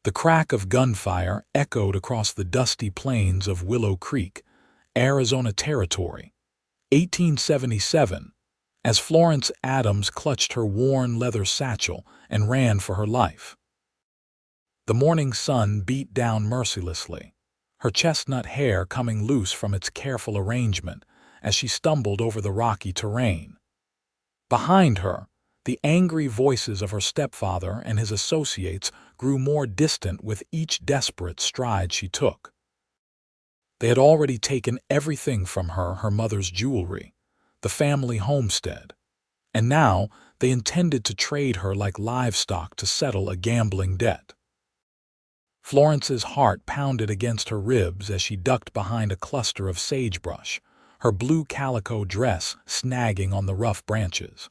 The crack of gunfire echoed across the dusty plains of Willow Creek, Arizona Territory, 1877, as Florence Adams clutched her worn leather satchel and ran for her life. The morning sun beat down mercilessly, her chestnut hair coming loose from its careful arrangement as she stumbled over the rocky terrain. Behind her, the angry voices of her stepfather and his associates grew more distant with each desperate stride she took. They had already taken everything from her, her mother's jewelry, the family homestead, and now they intended to trade her like livestock to settle a gambling debt. Florence's heart pounded against her ribs as she ducked behind a cluster of sagebrush, her blue calico dress snagging on the rough branches.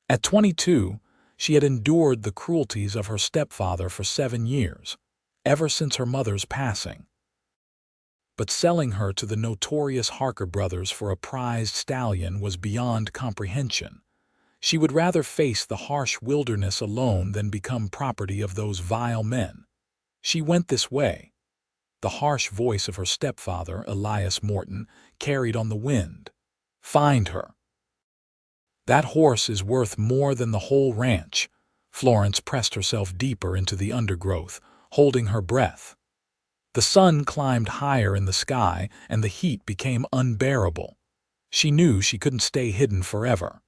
At 22, she had endured the cruelties of her stepfather for 7 years, ever since her mother's passing. But selling her to the notorious Harker brothers for a prized stallion was beyond comprehension. She would rather face the harsh wilderness alone than become property of those vile men. She went this way. The harsh voice of her stepfather, Elias Morton, carried on the wind. Find her. That horse is worth more than the whole ranch. Florence pressed herself deeper into the undergrowth, holding her breath. The sun climbed higher in the sky, and the heat became unbearable. She knew she couldn't stay hidden forever.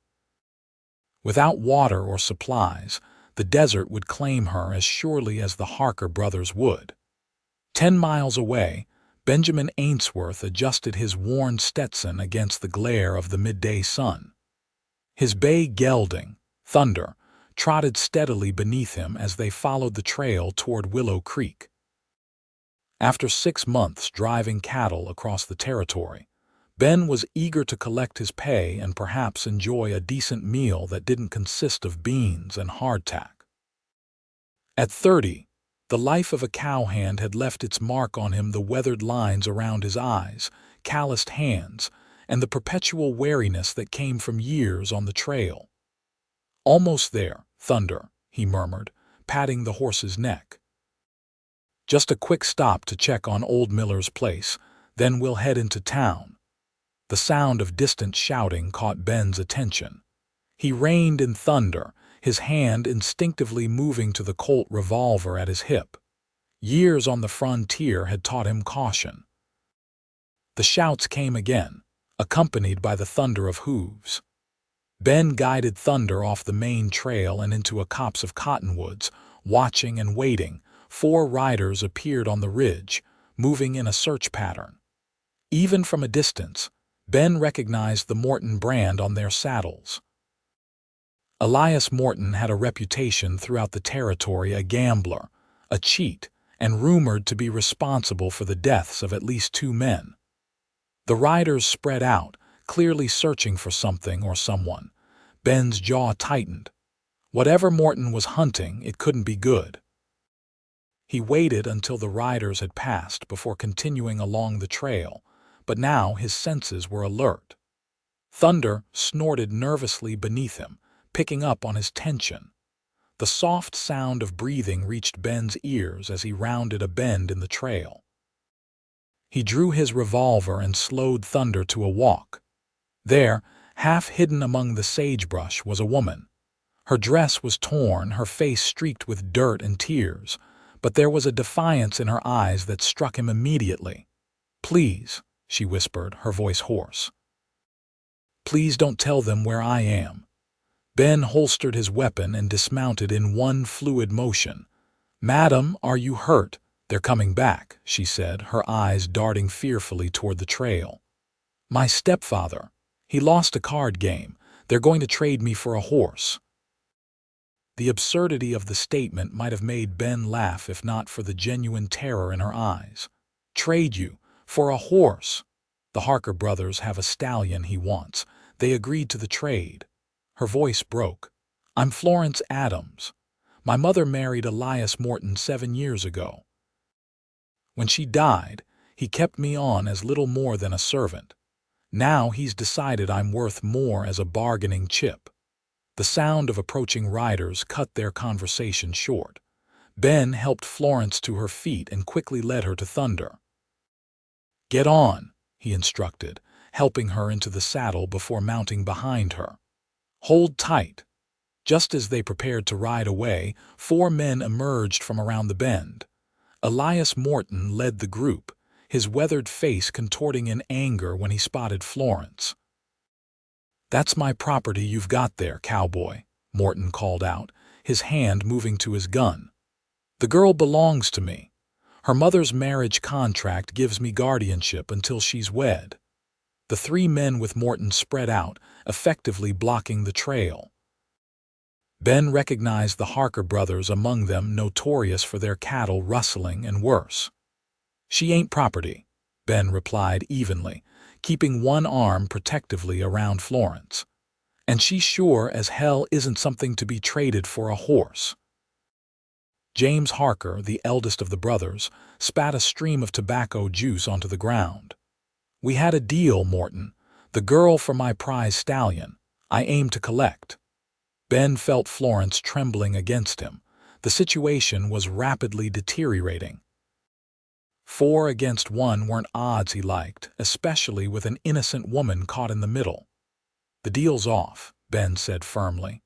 Without water or supplies, the desert would claim her as surely as the Harker brothers would. 10 miles away, Benjamin Ainsworth adjusted his worn Stetson against the glare of the midday sun. His bay gelding, Thunder, trotted steadily beneath him as they followed the trail toward Willow Creek. After 6 months driving cattle across the territory, Ben was eager to collect his pay and perhaps enjoy a decent meal that didn't consist of beans and hardtack. At 30, the life of a cowhand had left its mark on him, the weathered lines around his eyes, calloused hands, and the perpetual weariness that came from years on the trail. Almost there, Thunder, he murmured, patting the horse's neck. Just a quick stop to check on old Miller's place, then we'll head into town. The sound of distant shouting caught Ben's attention. He reined in Thunder, his hand instinctively moving to the Colt revolver at his hip. Years on the frontier had taught him caution. The shouts came again, accompanied by the thunder of hooves. Ben guided Thunder off the main trail and into a copse of cottonwoods. Watching and waiting, 4 riders appeared on the ridge, moving in a search pattern. Even from a distance, Ben recognized the Morton brand on their saddles. Elias Morton had a reputation throughout the territory, a gambler, a cheat, and rumored to be responsible for the deaths of at least 2 men. The riders spread out, clearly searching for something or someone. Ben's jaw tightened. Whatever Morton was hunting, it couldn't be good. He waited until the riders had passed before continuing along the trail, but now his senses were alert. Thunder snorted nervously beneath him, picking up on his tension. The soft sound of breathing reached Ben's ears as he rounded a bend in the trail. He drew his revolver and slowed Thunder to a walk. There, half hidden among the sagebrush, was a woman. Her dress was torn, her face streaked with dirt and tears, but there was a defiance in her eyes that struck him immediately. "Please," she whispered, her voice hoarse. "Please don't tell them where I am." Ben holstered his weapon and dismounted in one fluid motion. "Madam, are you hurt? They're coming back," she said, her eyes darting fearfully toward the trail. "My stepfather. He lost a card game. They're going to trade me for a horse." The absurdity of the statement might have made Ben laugh if not for the genuine terror in her eyes. "Trade you? For a horse? The Harker brothers have a stallion he wants. They agreed to the trade." Her voice broke. "I'm Florence Adams. My mother married Elias Morton 7 years ago. When she died, he kept me on as little more than a servant. Now he's decided I'm worth more as a bargaining chip." The sound of approaching riders cut their conversation short. Ben helped Florence to her feet and quickly led her to Thunder. "Get on," he instructed, helping her into the saddle before mounting behind her. "Hold tight." Just as they prepared to ride away, 4 men emerged from around the bend. Elias Morton led the group, his weathered face contorting in anger when he spotted Florence. "That's my property you've got there, Cowboy," Morton called out, his hand moving to his gun. "The girl belongs to me. Her mother's marriage contract gives me guardianship until she's wed." The 3 men with Morton spread out, effectively blocking the trail. Ben recognized the Harker brothers among them, notorious for their cattle rustling and worse. "She ain't property," Ben replied evenly, keeping one arm protectively around Florence. "And she sure as hell isn't something to be traded for a horse." James Harker, the eldest of the brothers, spat a stream of tobacco juice onto the ground. "We had a deal, Morton. The girl for my prize stallion. I aim to collect." Ben felt Florence trembling against him. The situation was rapidly deteriorating. 4 against 1 weren't odds he liked, especially with an innocent woman caught in the middle. "The deal's off," Ben said firmly.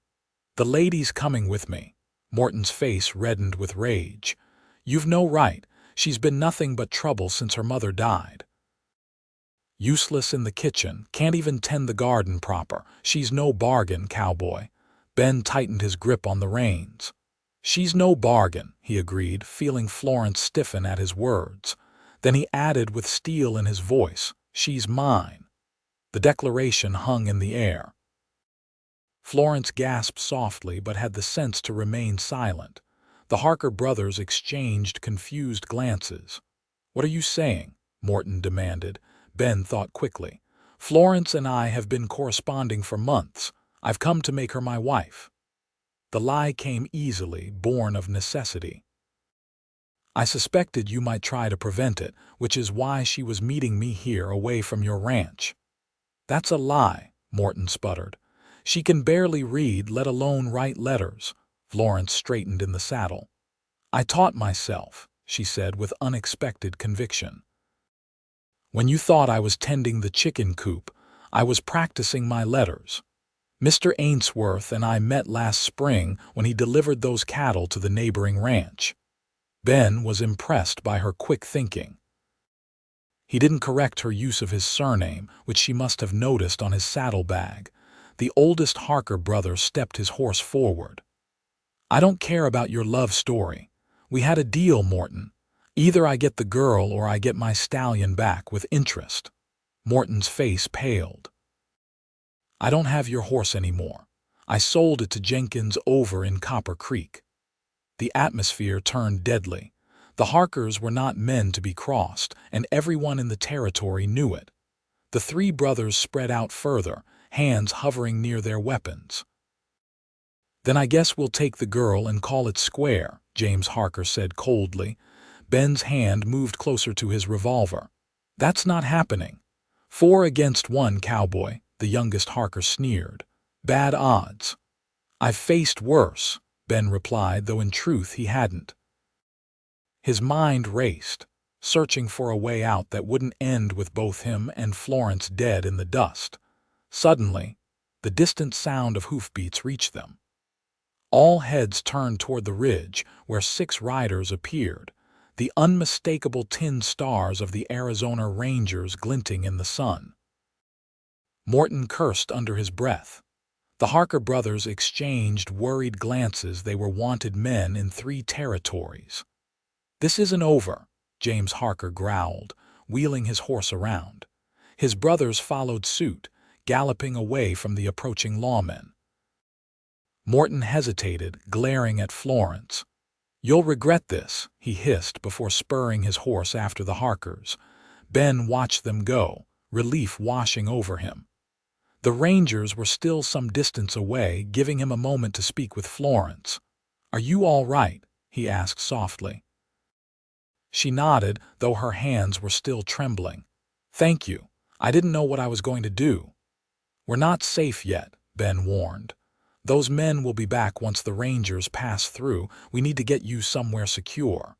"The lady's coming with me." Morton's face reddened with rage. "You've no right. She's been nothing but trouble since her mother died. Useless in the kitchen, can't even tend the garden proper. She's no bargain, Cowboy." Ben tightened his grip on the reins. "She's no bargain," he agreed, feeling Florence stiffen at his words. Then he added with steel in his voice, "She's mine." The declaration hung in the air. Florence gasped softly but had the sense to remain silent. The Harker brothers exchanged confused glances. "What are you saying?" Morton demanded. Ben thought quickly. "Florence and I have been corresponding for months. I've come to make her my wife." The lie came easily, born of necessity. "I suspected you might try to prevent it, which is why she was meeting me here away from your ranch." "That's a lie," Morton sputtered. "She can barely read, let alone write letters." Florence straightened in the saddle. "I taught myself," she said with unexpected conviction. "When you thought I was tending the chicken coop, I was practicing my letters. Mr. Ainsworth and I met last spring when he delivered those cattle to the neighboring ranch." Ben was impressed by her quick thinking. He didn't correct her use of his surname, which she must have noticed on his saddlebag. The oldest Harker brother stepped his horse forward. "I don't care about your love story. We had a deal, Morton. Either I get the girl or I get my stallion back with interest." Morton's face paled. "I don't have your horse anymore. I sold it to Jenkins over in Copper Creek." The atmosphere turned deadly. The Harkers were not men to be crossed, and everyone in the territory knew it. The 3 brothers spread out further, hands hovering near their weapons. "Then I guess we'll take the girl and call it square," James Harker said coldly. Ben's hand moved closer to his revolver. "That's not happening." 4 against 1, Cowboy," the youngest Harker sneered. "Bad odds." "I've faced worse," Ben replied, though in truth he hadn't. His mind raced, searching for a way out that wouldn't end with both him and Florence dead in the dust. Suddenly, the distant sound of hoofbeats reached them. All heads turned toward the ridge, where 6 riders appeared, the unmistakable tin stars of the Arizona Rangers glinting in the sun. Morton cursed under his breath. The Harker brothers exchanged worried glances. They were wanted men in 3 territories. "This isn't over," James Harker growled, wheeling his horse around. His brothers followed suit, galloping away from the approaching lawmen. Morton hesitated, glaring at Florence. "You'll regret this," he hissed before spurring his horse after the Harkers. Ben watched them go, relief washing over him. The Rangers were still some distance away, giving him a moment to speak with Florence. "Are you all right?" he asked softly. She nodded, though her hands were still trembling. "Thank you. I didn't know what I was going to do." "We're not safe yet," Ben warned. Those men will be back once the Rangers pass through. We need to get you somewhere secure."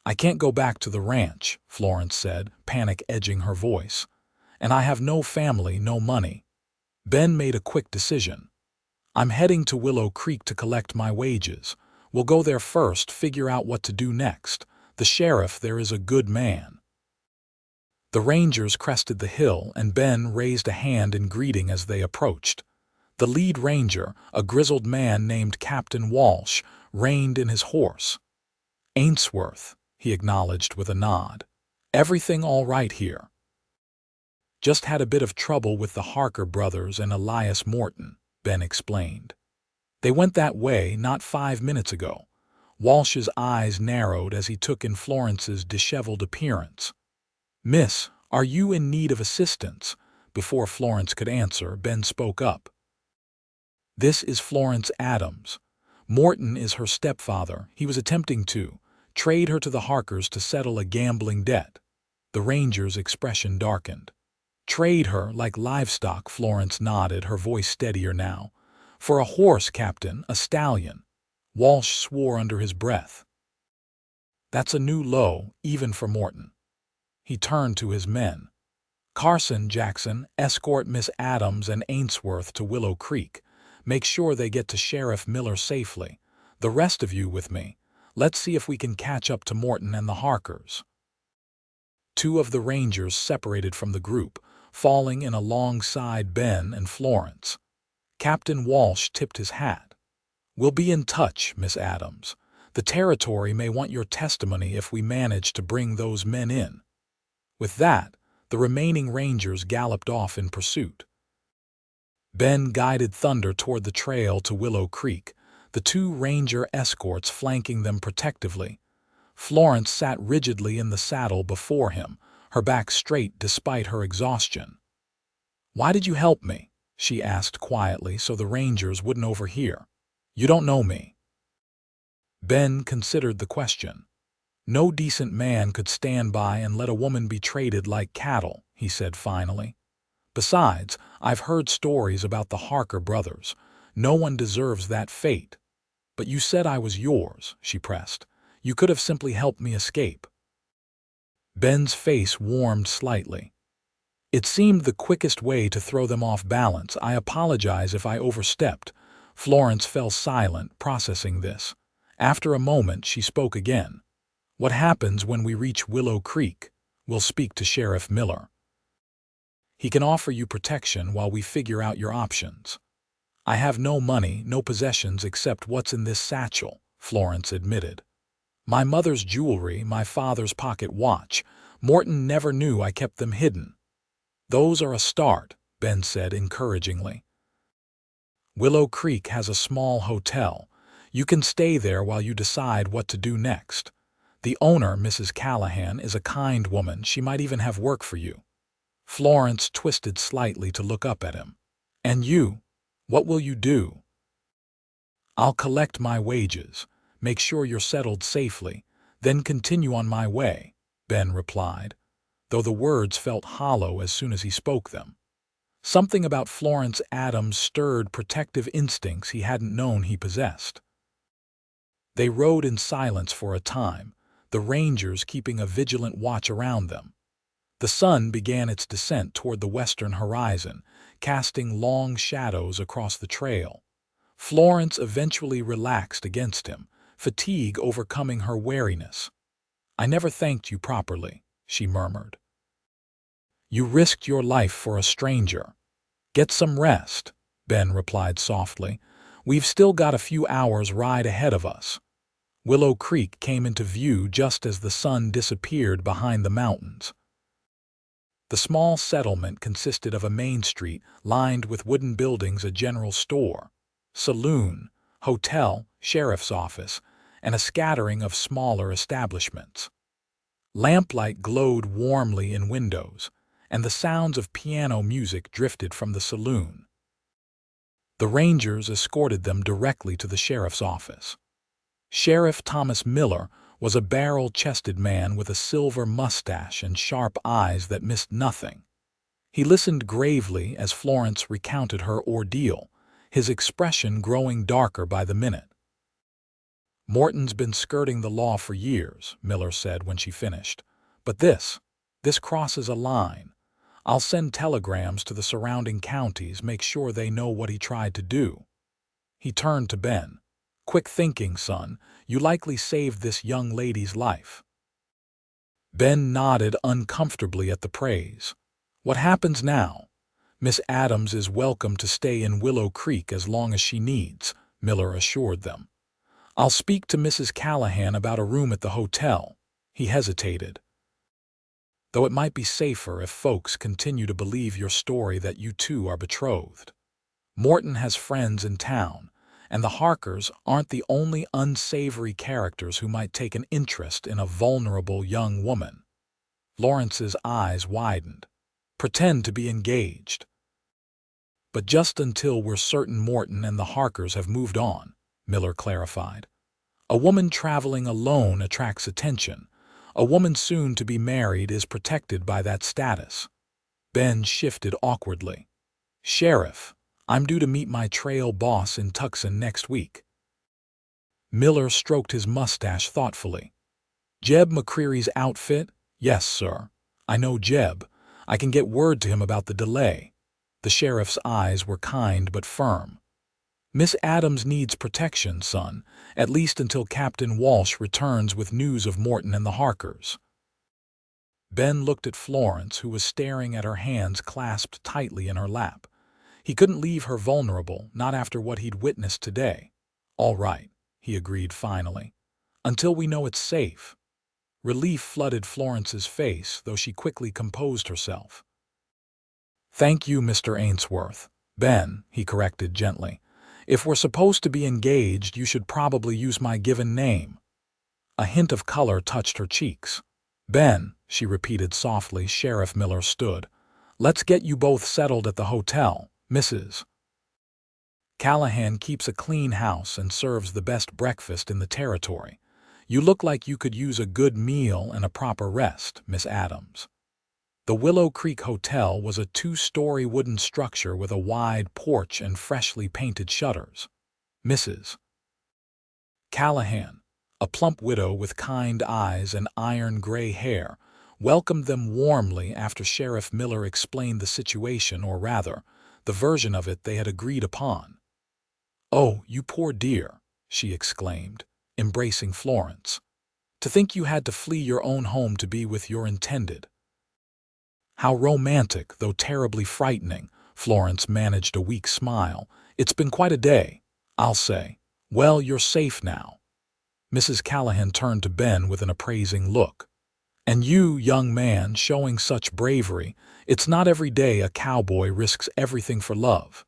"I can't go back to the ranch," Florence said, panic edging her voice. "And I have no family, no money." Ben made a quick decision. "I'm heading to Willow Creek to collect my wages. We'll go there first, figure out what to do next. The sheriff there is a good man." The Rangers crested the hill, and Ben raised a hand in greeting as they approached. The lead ranger, a grizzled man named Captain Walsh, reined in his horse. "Ainsworth," he acknowledged with a nod. "Everything all right here?" "Just had a bit of trouble with the Harker brothers and Elias Morton," Ben explained. "They went that way not 5 minutes ago." Walsh's eyes narrowed as he took in Florence's disheveled appearance. "Miss, are you in need of assistance?" Before Florence could answer, Ben spoke up. "This is Florence Adams. Morton is her stepfather. He was attempting to trade her to the Harkers to settle a gambling debt." The ranger's expression darkened. "Trade her like livestock," Florence nodded, her voice steadier now. "For a horse, Captain, a stallion." Walsh swore under his breath. "That's a new low, even for Morton." He turned to his men. "Carson, Jackson, escort Miss Adams and Ainsworth to Willow Creek. Make sure they get to Sheriff Miller safely. The rest of you with me. Let's see if we can catch up to Morton and the Harkers." 2 of the Rangers separated from the group, falling in alongside Ben and Florence. Captain Walsh tipped his hat. "We'll be in touch, Miss Adams. The territory may want your testimony if we manage to bring those men in." With that, the remaining Rangers galloped off in pursuit. Ben guided Thunder toward the trail to Willow Creek, the 2 Ranger escorts flanking them protectively. Florence sat rigidly in the saddle before him, her back straight despite her exhaustion. "Why did you help me?" she asked quietly so the Rangers wouldn't overhear. "You don't know me." Ben considered the question. "No decent man could stand by and let a woman be traded like cattle," he said finally. "Besides, I've heard stories about the Harker brothers. No one deserves that fate." "But you said I was yours," she pressed. "You could have simply helped me escape." Ben's face warmed slightly. "It seemed the quickest way to throw them off balance. I apologize if I overstepped." Florence fell silent, processing this. After a moment, she spoke again. "What happens when we reach Willow Creek? We'll speak to Sheriff Miller. He can offer you protection while we figure out your options." "I have no money, no possessions except what's in this satchel," Florence admitted. "My mother's jewelry, my father's pocket watch. Morton never knew I kept them hidden." "Those are a start," Ben said encouragingly. "Willow Creek has a small hotel. You can stay there while you decide what to do next. The owner, Mrs. Callahan, is a kind woman. She might even have work for you." Florence twisted slightly to look up at him. "And you? What will you do?" "I'll collect my wages, make sure you're settled safely, then continue on my way," Ben replied, though the words felt hollow as soon as he spoke them. Something about Florence Adams stirred protective instincts he hadn't known he possessed. They rode in silence for a time, the Rangers keeping a vigilant watch around them. The sun began its descent toward the western horizon, casting long shadows across the trail. Florence eventually relaxed against him, fatigue overcoming her wariness. "I never thanked you properly," she murmured. "You risked your life for a stranger." "Get some rest," Ben replied softly. "We've still got a few hours' ride ahead of us." Willow Creek came into view just as the sun disappeared behind the mountains. The small settlement consisted of a main street lined with wooden buildings, a general store, saloon, hotel, sheriff's office, and a scattering of smaller establishments. Lamplight glowed warmly in windows, and the sounds of piano music drifted from the saloon. The Rangers escorted them directly to the sheriff's office. Sheriff Thomas Miller was a barrel-chested man with a silver mustache and sharp eyes that missed nothing. He listened gravely as Florence recounted her ordeal, his expression growing darker by the minute. "Morton's been skirting the law for years," Miller said when she finished. "But this crosses a line. I'll send telegrams to the surrounding counties, make sure they know what he tried to do." He turned to Ben. "Quick thinking, son. You likely saved this young lady's life." Ben nodded uncomfortably at the praise. "What happens now?" "Miss Adams is welcome to stay in Willow Creek as long as she needs," Miller assured them. "I'll speak to Mrs. Callahan about a room at the hotel." He hesitated. "Though it might be safer if folks continue to believe your story that you two are betrothed. Morton has friends in town, and the Harkers aren't the only unsavory characters who might take an interest in a vulnerable young woman." Lawrence's eyes widened. "Pretend to be engaged." "But just until we're certain Morton and the Harkers have moved on," Miller clarified. "A woman traveling alone attracts attention. A woman soon to be married is protected by that status." Ben shifted awkwardly. "Sheriff, I'm due to meet my trail boss in Tucson next week." Miller stroked his mustache thoughtfully. "Jeb McCreary's outfit?" "Yes, sir. I know Jeb. I can get word to him about the delay." The sheriff's eyes were kind but firm. "Miss Adams needs protection, son, at least until Captain Walsh returns with news of Morton and the Harkers." Ben looked at Florence, who was staring at her hands clasped tightly in her lap. He couldn't leave her vulnerable, not after what he'd witnessed today. "All right," he agreed finally. "Until we know it's safe." Relief flooded Florence's face, though she quickly composed herself. "Thank you, Mr. Ainsworth." "Ben," he corrected gently. "If we're supposed to be engaged, you should probably use my given name." A hint of color touched her cheeks. "Ben," she repeated softly. Sheriff Miller stood. "Let's get you both settled at the hotel. Mrs. Callahan keeps a clean house and serves the best breakfast in the territory. You look like you could use a good meal and a proper rest, Miss Adams." The Willow Creek Hotel was a 2-story wooden structure with a wide porch and freshly painted shutters. Mrs. Callahan, a plump widow with kind eyes and iron-gray hair, welcomed them warmly after Sheriff Miller explained the situation, or rather, the version of it they had agreed upon. "Oh, you poor dear," she exclaimed, embracing Florence. "To think you had to flee your own home to be with your intended." "How romantic, though terribly frightening." Florence managed a weak smile. "It's been quite a day, I'll say." "Well, you're safe now." Mrs. Callahan turned to Ben with an appraising look. "And you, young man, showing such bravery. It's not every day a cowboy risks everything for love."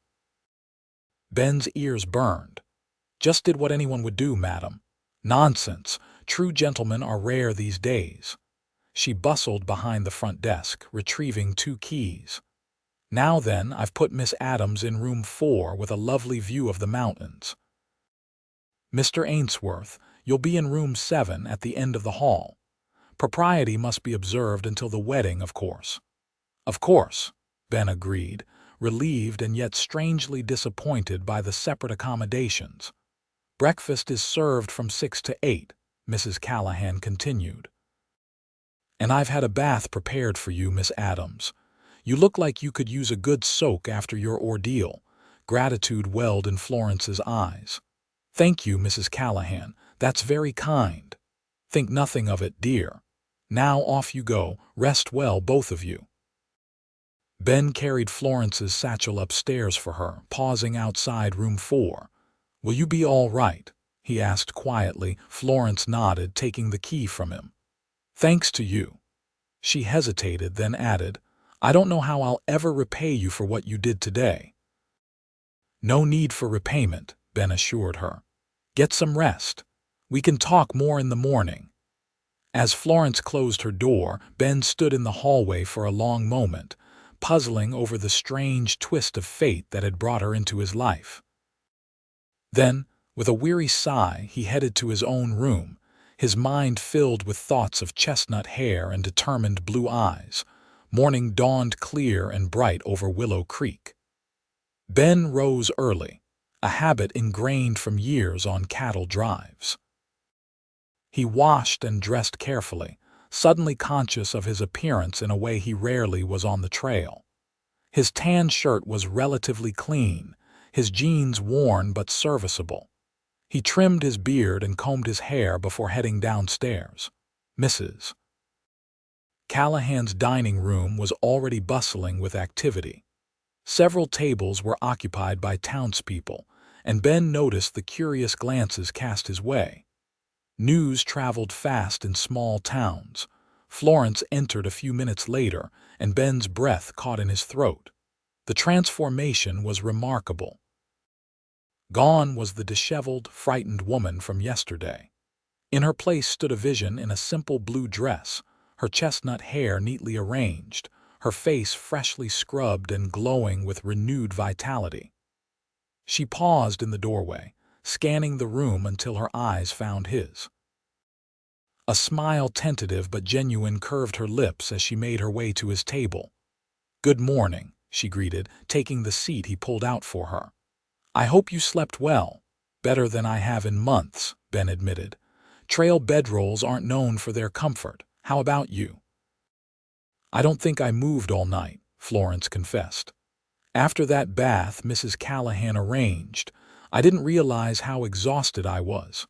Ben's ears burned. "Just did what anyone would do, madam." "Nonsense. True gentlemen are rare these days." She bustled behind the front desk, retrieving 2 keys. "Now then, I've put Miss Adams in room 4 with a lovely view of the mountains. Mr. Ainsworth, you'll be in room 7 at the end of the hall. Propriety must be observed until the wedding, of course." "Of course," Ben agreed, relieved and yet strangely disappointed by the separate accommodations. "Breakfast is served from 6 to 8, Mrs. Callahan continued. "And I've had a bath prepared for you, Miss Adams. You look like you could use a good soak after your ordeal." Gratitude welled in Florence's eyes. "Thank you, Mrs. Callahan. That's very kind." "Think nothing of it, dear. Now off you go. Rest well, both of you." Ben carried Florence's satchel upstairs for her, pausing outside room 4. "Will you be all right?" he asked quietly. Florence nodded, taking the key from him. "Thanks to you." She hesitated, then added, "I don't know how I'll ever repay you for what you did today." "No need for repayment," Ben assured her. "Get some rest. We can talk more in the morning." As Florence closed her door, Ben stood in the hallway for a long moment, puzzling over the strange twist of fate that had brought her into his life. Then, with a weary sigh, he headed to his own room, his mind filled with thoughts of chestnut hair and determined blue eyes. Morning dawned clear and bright over Willow Creek. Ben rose early. a habit ingrained from years on cattle drives. He washed and dressed carefully, suddenly conscious of his appearance in a way he rarely was on the trail. His tan shirt was relatively clean, his jeans worn but serviceable. He trimmed his beard and combed his hair before heading downstairs. Mrs. Callahan's dining room was already bustling with activity. Several tables were occupied by townspeople, and Ben noticed the curious glances cast his way. News traveled fast in small towns. Florence entered a few minutes later, and Ben's breath caught in his throat. The transformation was remarkable. Gone was the disheveled, frightened woman from yesterday. In her place stood a vision in a simple blue dress, her chestnut hair neatly arranged, her face freshly scrubbed and glowing with renewed vitality. She paused in the doorway, scanning the room until her eyes found his. A smile, tentative but genuine, curved her lips as she made her way to his table. "Good morning," she greeted, taking the seat he pulled out for her. "I hope you slept well." "Better than I have in months," Ben admitted. "Trail bedrolls aren't known for their comfort. How about you?" "I don't think I moved all night," Florence confessed. "After that bath Mrs. Callahan arranged, I didn't realize how exhausted I was."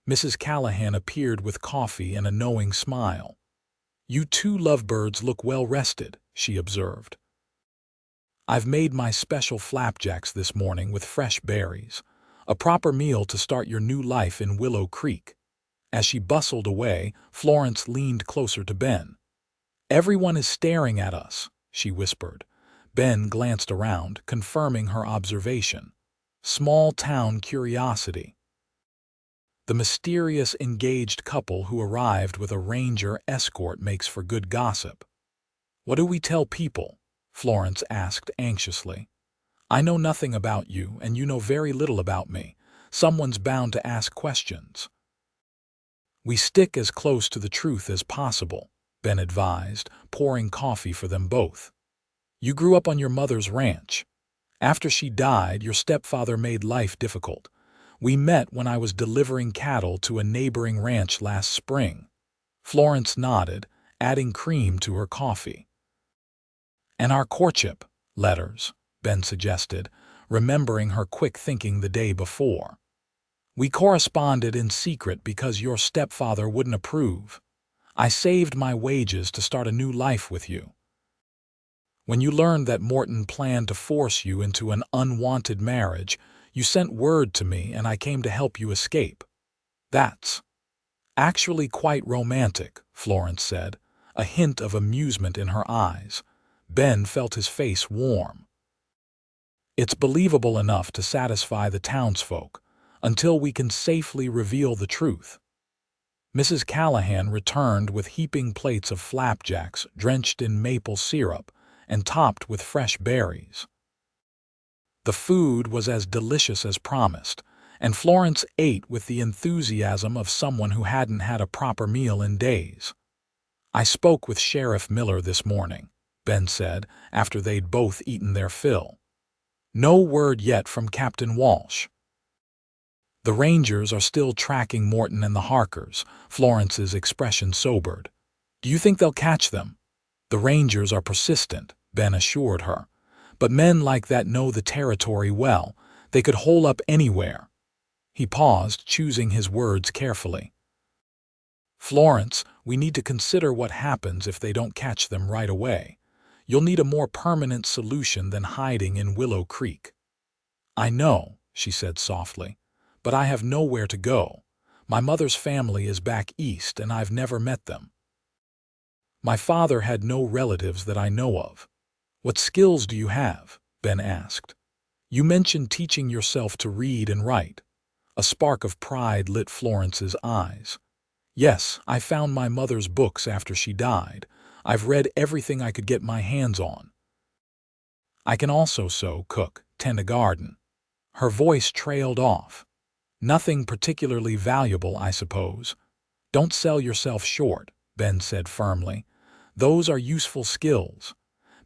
Mrs. Callahan appeared with coffee and a knowing smile. "You two lovebirds look well rested," she observed. "I've made my special flapjacks this morning with fresh berries, a proper meal to start your new life in Willow Creek." As she bustled away, Florence leaned closer to Ben. "Everyone is staring at us," she whispered. Ben glanced around, confirming her observation. Small-town curiosity. The mysterious engaged couple who arrived with a ranger escort makes for good gossip. "What do we tell people?" Florence asked anxiously. "I know nothing about you, and you know very little about me. Someone's bound to ask questions." "We stick as close to the truth as possible," Ben advised, pouring coffee for them both. "You grew up on your mother's ranch. After she died, your stepfather made life difficult. We met when I was delivering cattle to a neighboring ranch last spring." Florence nodded, adding cream to her coffee. "And our courtship letters," Ben suggested, remembering her quick thinking the day before. "We corresponded in secret because your stepfather wouldn't approve. I saved my wages to start a new life with you. When you learned that Morton planned to force you into an unwanted marriage, you sent word to me and I came to help you escape." "That's actually quite romantic," Florence said, a hint of amusement in her eyes. Ben felt his face warm. "It's believable enough to satisfy the townsfolk, until we can safely reveal the truth." Mrs. Callahan returned with heaping plates of flapjacks drenched in maple syrup and topped with fresh berries. The food was as delicious as promised, and Florence ate with the enthusiasm of someone who hadn't had a proper meal in days. "I spoke with Sheriff Miller this morning," Ben said, after they'd both eaten their fill. "No word yet from Captain Walsh." "The Rangers are still tracking Morton and the Harkers," Florence's expression sobered. "Do you think they'll catch them?" "The Rangers are persistent," Ben assured her. "But men like that know the territory well. They could hole up anywhere." He paused, choosing his words carefully. "Florence, we need to consider what happens if they don't catch them right away. You'll need a more permanent solution than hiding in Willow Creek." "I know," she said softly, "but I have nowhere to go. My mother's family is back east and I've never met them. My father had no relatives that I know of." "What skills do you have?" Ben asked. "You mentioned teaching yourself to read and write." A spark of pride lit Florence's eyes. "Yes, I found my mother's books after she died. I've read everything I could get my hands on. I can also sew, cook, tend a garden." Her voice trailed off. "Nothing particularly valuable, I suppose." "Don't sell yourself short," Ben said firmly. "Those are useful skills.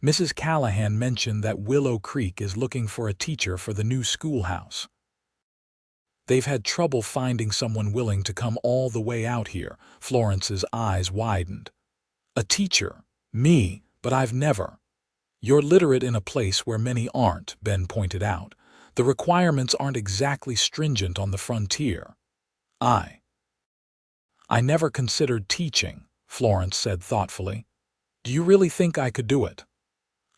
Mrs. Callahan mentioned that Willow Creek is looking for a teacher for the new schoolhouse." They've had trouble finding someone willing to come all the way out here. Florence's eyes widened. A teacher. Me, but I've never. You're literate in a place where many aren't, Ben pointed out. The requirements aren't exactly stringent on the frontier. I never considered teaching, Florence said thoughtfully. Do you really think I could do it?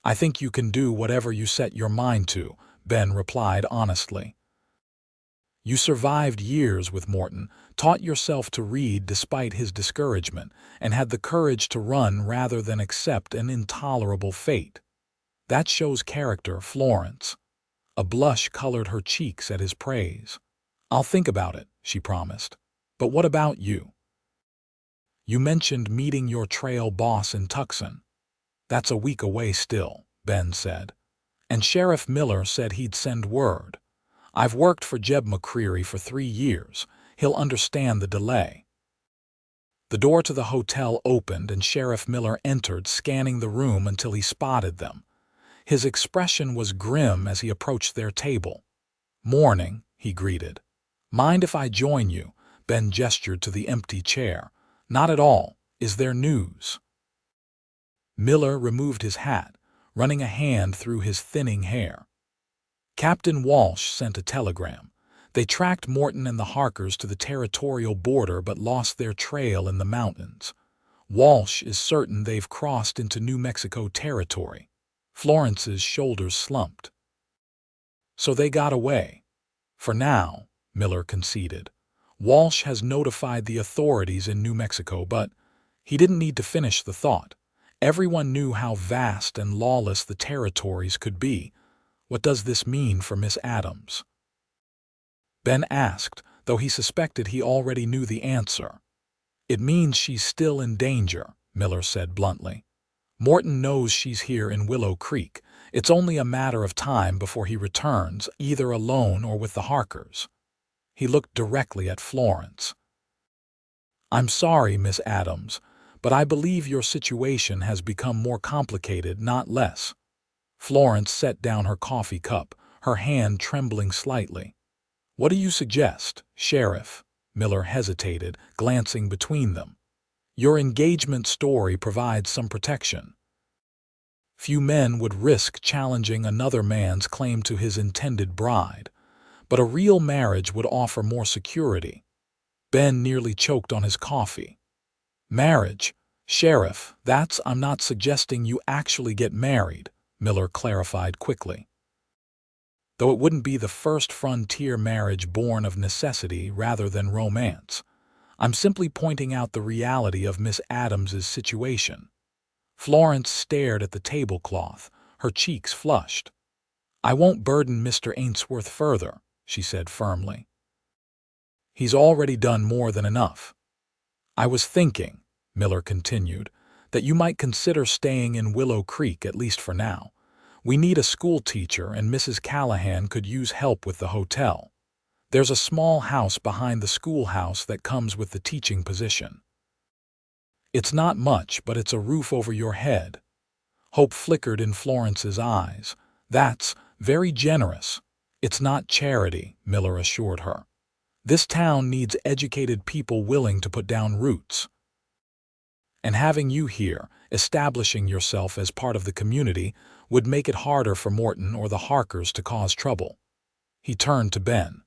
I think you can do whatever you set your mind to, Ben replied honestly. You survived years with Morton, taught yourself to read despite his discouragement, and had the courage to run rather than accept an intolerable fate. That shows character, Florence. A blush colored her cheeks at his praise. I'll think about it, she promised. But what about you? You mentioned meeting your trail boss in Tucson. That's a week away still, Ben said. And Sheriff Miller said he'd send word. I've worked for Jeb McCreary for 3 years. He'll understand the delay. The door to the hotel opened and Sheriff Miller entered, scanning the room until he spotted them. His expression was grim as he approached their table. Morning, he greeted. Mind if I join you? Ben gestured to the empty chair. Not at all. Is there news? Miller removed his hat, running a hand through his thinning hair. Captain Walsh sent a telegram. They tracked Morton and the Harkers to the territorial border but lost their trail in the mountains. Walsh is certain they've crossed into New Mexico territory. Florence's shoulders slumped. So they got away. For now, Miller conceded. Walsh has notified the authorities in New Mexico, but he didn't need to finish the thought. Everyone knew how vast and lawless the territories could be. What does this mean for Miss Adams? Ben asked, though he suspected he already knew the answer. It means she's still in danger, Miller said bluntly. Morton knows she's here in Willow Creek. It's only a matter of time before he returns, either alone or with the Harkers. He looked directly at Florence. I'm sorry, Miss Adams, but I believe your situation has become more complicated, not less. Florence set down her coffee cup, her hand trembling slightly. What do you suggest, Sheriff? Miller hesitated, glancing between them. Your engagement story provides some protection. Few men would risk challenging another man's claim to his intended bride, but a real marriage would offer more security. Ben nearly choked on his coffee. Marriage? Sheriff, I'm not suggesting you actually get married, Miller clarified quickly. Though it wouldn't be the first frontier marriage born of necessity rather than romance. I'm simply pointing out the reality of Miss Adams's situation. Florence stared at the tablecloth, her cheeks flushed. I won't burden Mr. Ainsworth further, she said firmly. He's already done more than enough. I was thinking, Miller continued, that you might consider staying in Willow Creek at least for now. We need a school teacher and Mrs. Callahan could use help with the hotel. There's a small house behind the schoolhouse that comes with the teaching position. It's not much, but it's a roof over your head. Hope flickered in Florence's eyes. That's very generous. It's not charity, Miller assured her. This town needs educated people willing to put down roots. And having you here, establishing yourself as part of the community, would make it harder for Morton or the Harkers to cause trouble. He turned to Ben.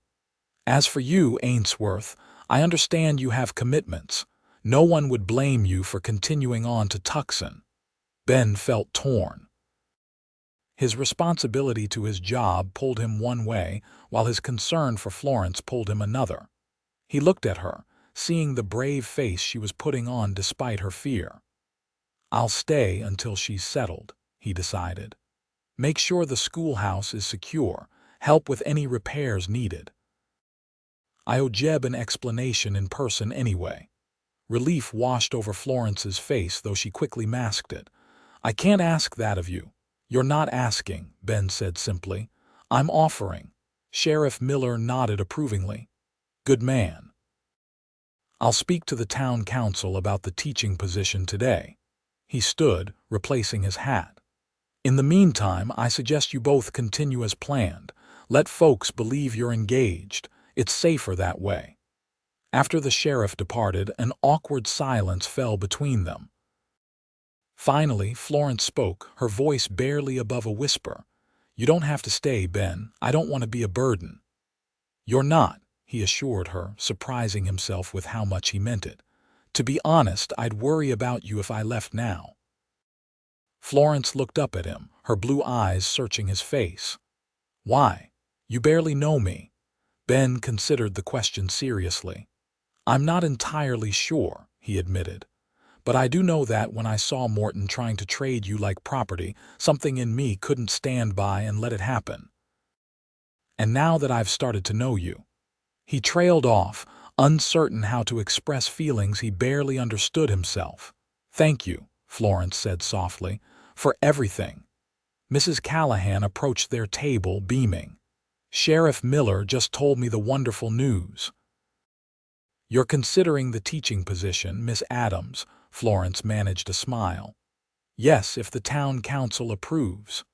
As for you, Ainsworth, I understand you have commitments. No one would blame you for continuing on to Tucson. Ben felt torn. His responsibility to his job pulled him one way, while his concern for Florence pulled him another. He looked at her, seeing the brave face she was putting on despite her fear. I'll stay until she's settled, he decided. Make sure the schoolhouse is secure, help with any repairs needed. I owe Jeb an explanation in person anyway. Relief washed over Florence's face, though she quickly masked it. I can't ask that of you. You're not asking, Ben said simply. I'm offering. Sheriff Miller nodded approvingly. Good man. I'll speak to the town council about the teaching position today. He stood, replacing his hat. In the meantime, I suggest you both continue as planned. Let folks believe you're engaged. It's safer that way." After the sheriff departed, an awkward silence fell between them. Finally, Florence spoke, her voice barely above a whisper. "You don't have to stay, Ben. I don't want to be a burden." "You're not," he assured her, surprising himself with how much he meant it. "To be honest, I'd worry about you if I left now." Florence looked up at him, her blue eyes searching his face. "Why? You barely know me." Ben considered the question seriously. "I'm not entirely sure," he admitted. "But I do know that when I saw Morton trying to trade you like property, something in me couldn't stand by and let it happen. And now that I've started to know you." He trailed off, uncertain how to express feelings he barely understood himself. "Thank you," Florence said softly, "for everything." Mrs. Callahan approached their table, beaming. "Sheriff Miller just told me the wonderful news." "You're considering the teaching position, Miss Adams," Florence managed a smile. "Yes, if the town council approves."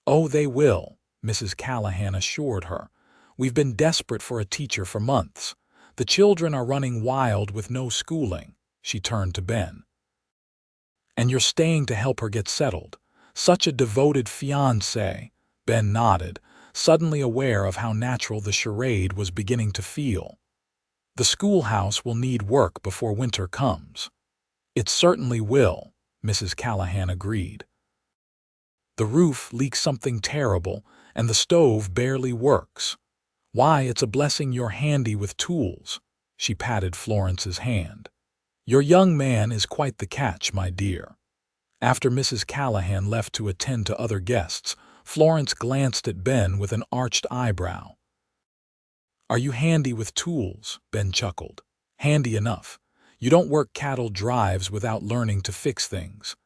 "Oh, they will," Mrs. Callahan assured her. "We've been desperate for a teacher for months. The children are running wild with no schooling." She turned to Ben. "And you're staying to help her get settled. Such a devoted fiancé." Ben nodded, suddenly aware of how natural the charade was beginning to feel. "The schoolhouse will need work before winter comes." "It certainly will," Mrs. Callahan agreed. "The roof leaks something terrible, and the stove barely works. Why, it's a blessing you're handy with tools." She patted Florence's hand. "Your young man is quite the catch, my dear." After Mrs. Callahan left to attend to other guests, Florence glanced at Ben with an arched eyebrow. "Are you handy with tools?" Ben chuckled. "Handy enough. You don't work cattle drives without learning to fix things."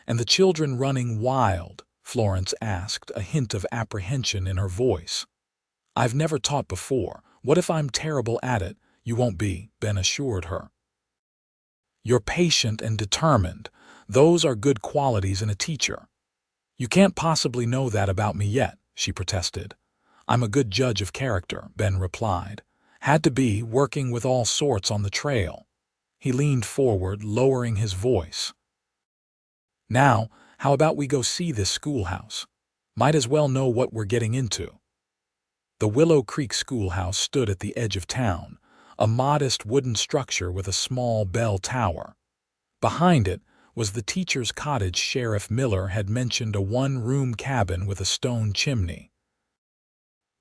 "And the children running wild?" Florence asked, a hint of apprehension in her voice. "I've never taught before. What if I'm terrible at it?" "You won't be," Ben assured her. "You're patient and determined. Those are good qualities in a teacher." "You can't possibly know that about me yet," she protested. "I'm a good judge of character," Ben replied. "Had to be, working with all sorts on the trail." He leaned forward, lowering his voice. "Now, how about we go see this schoolhouse? Might as well know what we're getting into." The Willow Creek schoolhouse stood at the edge of town, a modest wooden structure with a small bell tower. Behind it was the teacher's cottage Sheriff Miller had mentioned, a one-room cabin with a stone chimney.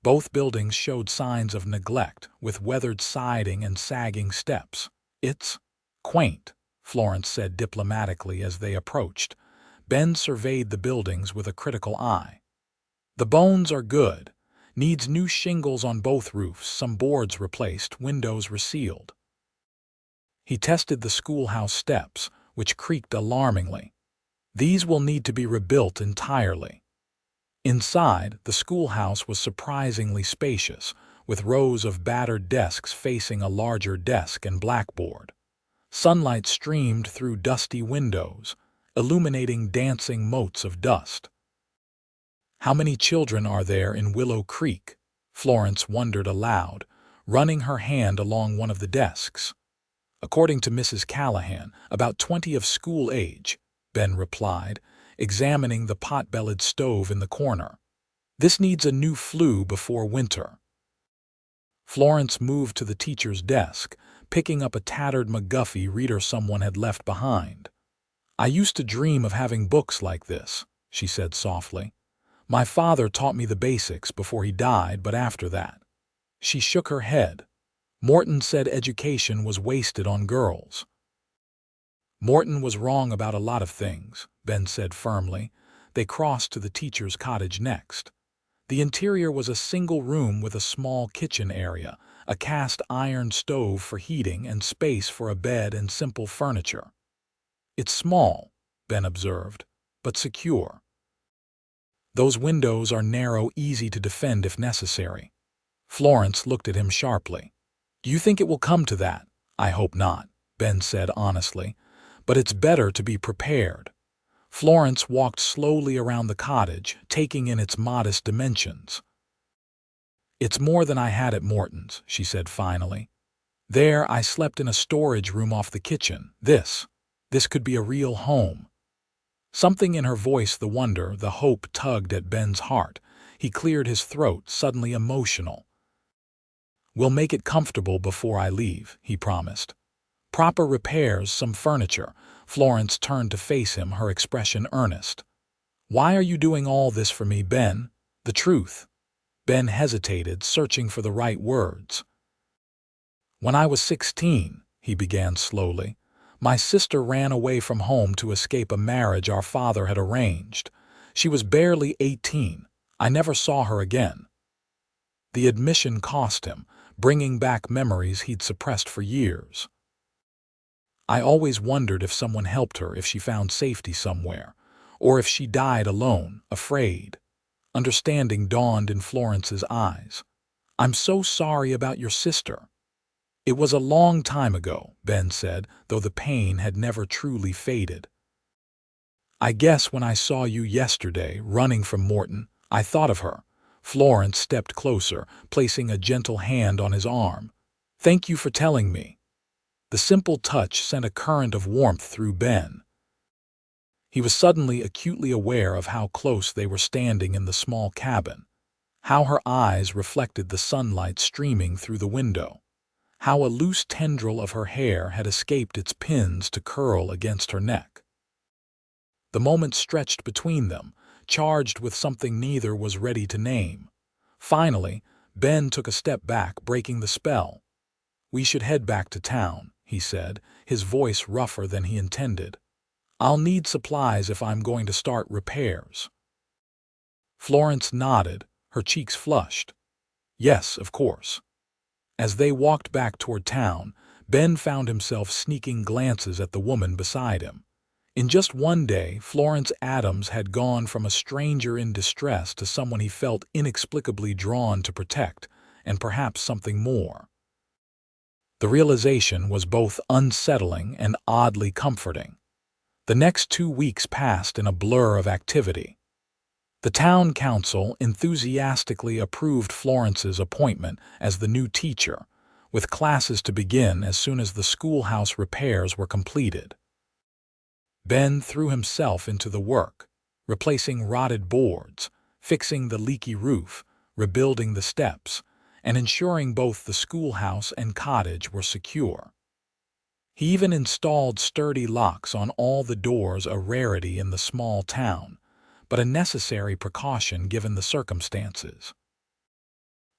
Both buildings showed signs of neglect, with weathered siding and sagging steps. "It's quaint," Florence said diplomatically as they approached. Ben surveyed the buildings with a critical eye. "The bones are good. Needs new shingles on both roofs, some boards replaced, windows resealed." He tested the schoolhouse steps, which creaked alarmingly. "These will need to be rebuilt entirely." Inside, the schoolhouse was surprisingly spacious, with rows of battered desks facing a larger desk and blackboard. Sunlight streamed through dusty windows, illuminating dancing motes of dust. "How many children are there in Willow Creek?" Florence wondered aloud, running her hand along one of the desks. "According to Mrs. Callahan, about 20 of school age," Ben replied, examining the pot-bellied stove in the corner. "This needs a new flue before winter." Florence moved to the teacher's desk, picking up a tattered McGuffey reader someone had left behind. "I used to dream of having books like this," she said softly. "My father taught me the basics before he died, but after that." She shook her head. "Morton said education was wasted on girls." "Morton was wrong about a lot of things," Ben said firmly. They crossed to the teacher's cottage next. The interior was a single room with a small kitchen area, a cast-iron stove for heating, and space for a bed and simple furniture. "It's small," Ben observed, "but secure. Those windows are narrow, easy to defend if necessary." Florence looked at him sharply. "Do you think it will come to that?" "I hope not," Ben said honestly. "But it's better to be prepared." Florence walked slowly around the cottage, taking in its modest dimensions. "It's more than I had at Morton's," she said finally. "There, I slept in a storage room off the kitchen. This could be a real home." Something in her voice, the wonder, the hope, tugged at Ben's heart. He cleared his throat, suddenly emotional. "We'll make it comfortable before I leave," he promised. "Proper repairs, some furniture." Florence turned to face him, her expression earnest. "Why are you doing all this for me, Ben? The truth." Ben hesitated, searching for the right words. "When I was 16, he began slowly, "my sister ran away from home to escape a marriage our father had arranged. She was barely 18. I never saw her again." The admission cost him, bringing back memories he'd suppressed for years. "I always wondered if someone helped her, if she found safety somewhere, or if she died alone, afraid." Understanding dawned in Florence's eyes. "I'm so sorry about your sister." "It was a long time ago," Ben said, though the pain had never truly faded. "I guess when I saw you yesterday, running from Morton, I thought of her." Florence stepped closer, placing a gentle hand on his arm. "Thank you for telling me." The simple touch sent a current of warmth through Ben. He was suddenly acutely aware of how close they were standing in the small cabin, how her eyes reflected the sunlight streaming through the window, how a loose tendril of her hair had escaped its pins to curl against her neck. The moment stretched between them, charged with something neither was ready to name. Finally, Ben took a step back, breaking the spell. "We should head back to town," he said, his voice rougher than he intended. "I'll need supplies if I'm going to start repairs." Florence nodded, her cheeks flushed. "Yes, of course." As they walked back toward town, Ben found himself sneaking glances at the woman beside him. In just one day, Florence Adams had gone from a stranger in distress to someone he felt inexplicably drawn to protect, and perhaps something more. The realization was both unsettling and oddly comforting. The next 2 weeks passed in a blur of activity. The town council enthusiastically approved Florence's appointment as the new teacher, with classes to begin as soon as the schoolhouse repairs were completed. Ben threw himself into the work, replacing rotted boards, fixing the leaky roof, rebuilding the steps, and ensuring both the schoolhouse and cottage were secure. He even installed sturdy locks on all the doors, a rarity in the small town, but a necessary precaution given the circumstances.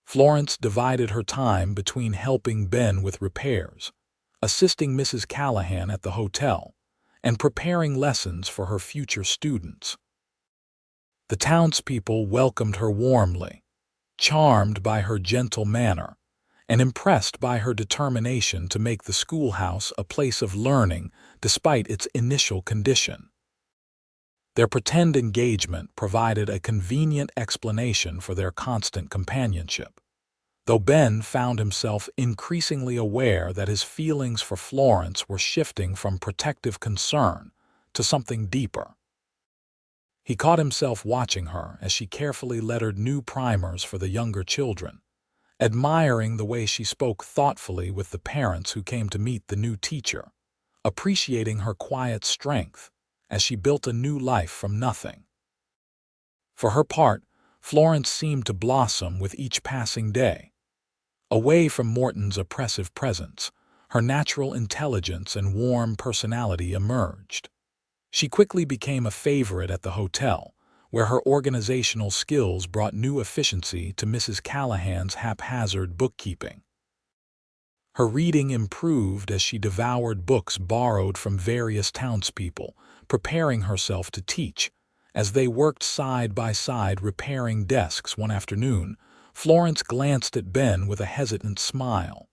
Florence divided her time between helping Ben with repairs, assisting Mrs. Callahan at the hotel, and preparing lessons for her future students. The townspeople welcomed her warmly, charmed by her gentle manner, and impressed by her determination to make the schoolhouse a place of learning despite its initial condition. Their pretend engagement provided a convenient explanation for their constant companionship, though Ben found himself increasingly aware that his feelings for Florence were shifting from protective concern to something deeper. He caught himself watching her as she carefully lettered new primers for the younger children, admiring the way she spoke thoughtfully with the parents who came to meet the new teacher, appreciating her quiet strength as she built a new life from nothing. For her part, Florence seemed to blossom with each passing day. Away from Morton's oppressive presence, her natural intelligence and warm personality emerged. She quickly became a favorite at the hotel, where her organizational skills brought new efficiency to Mrs. Callahan's haphazard bookkeeping. Her reading improved as she devoured books borrowed from various townspeople, preparing herself to teach. As they worked side by side repairing desks one afternoon, Florence glanced at Ben with a hesitant smile.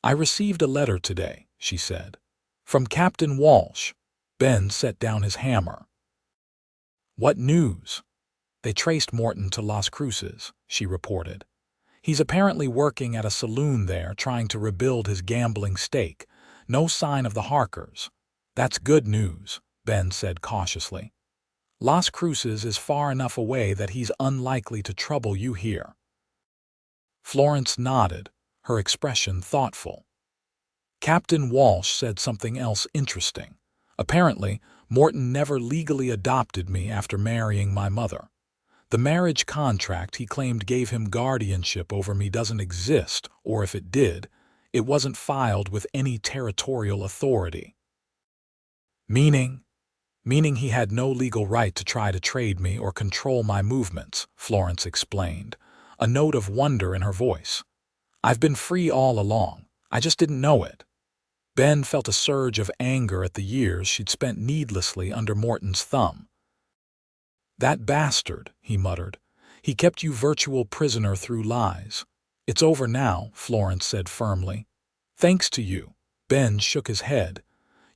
"I received a letter today," she said. "From Captain Walsh." Ben set down his hammer. "What news?" "They traced Morton to Las Cruces," she reported. "He's apparently working at a saloon there, trying to rebuild his gambling stake. No sign of the Harkers." "That's good news," Ben said cautiously. "Las Cruces is far enough away that he's unlikely to trouble you here." Florence nodded, her expression thoughtful. Captain Walsh said something else interesting. Apparently, Morton never legally adopted me after marrying my mother. The marriage contract he claimed gave him guardianship over me doesn't exist, or if it did, it wasn't filed with any territorial authority. Meaning he had no legal right to try to trade me or control my movements, Florence explained, a note of wonder in her voice. I've been free all along. I just didn't know it. Ben felt a surge of anger at the years she'd spent needlessly under Morton's thumb. That bastard, he muttered. He kept you virtual prisoner through lies. It's over now, Florence said firmly. Thanks to you. Ben shook his head.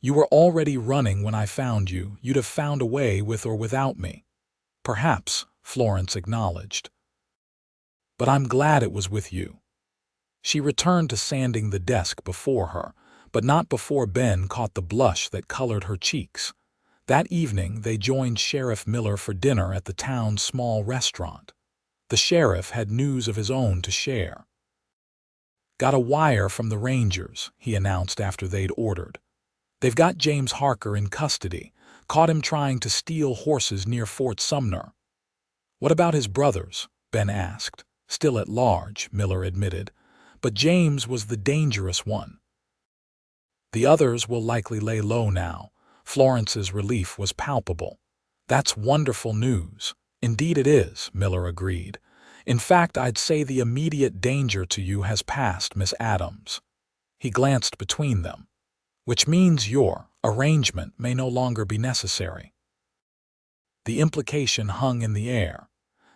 You were already running when I found you. You'd have found a way with or without me. Perhaps, Florence acknowledged. But I'm glad it was with you. She returned to sanding the desk before her, but not before Ben caught the blush that colored her cheeks. That evening they joined Sheriff Miller for dinner at the town's small restaurant. The sheriff had news of his own to share. Got a wire from the Rangers, he announced after they'd ordered. They've got James Harker in custody, caught him trying to steal horses near Fort Sumner. What about his brothers? Ben asked. Still at large, Miller admitted, but James was the dangerous one. The others will likely lay low now. Florence's relief was palpable. That's wonderful news. Indeed it is, Miller agreed. In fact, I'd say the immediate danger to you has passed, Miss Adams. He glanced between them. Which means your arrangement may no longer be necessary. The implication hung in the air.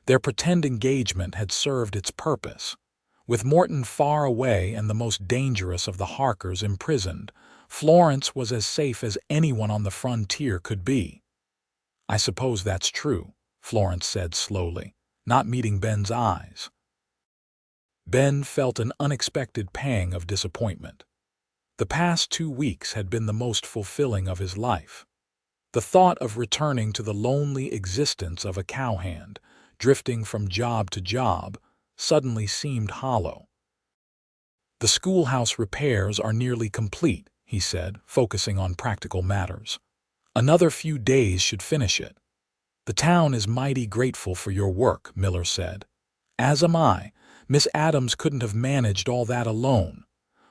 Their pretend engagement had served its purpose. With Morton far away and the most dangerous of the Harkers imprisoned, Florence was as safe as anyone on the frontier could be. I suppose that's true, Florence said slowly, not meeting Ben's eyes. Ben felt an unexpected pang of disappointment. The past 2 weeks had been the most fulfilling of his life. The thought of returning to the lonely existence of a cowhand, drifting from job to job, suddenly seemed hollow. The schoolhouse repairs are nearly complete, he said, focusing on practical matters. Another few days should finish it. The town is mighty grateful for your work, Miller said. As am I. Miss Adams couldn't have managed all that alone.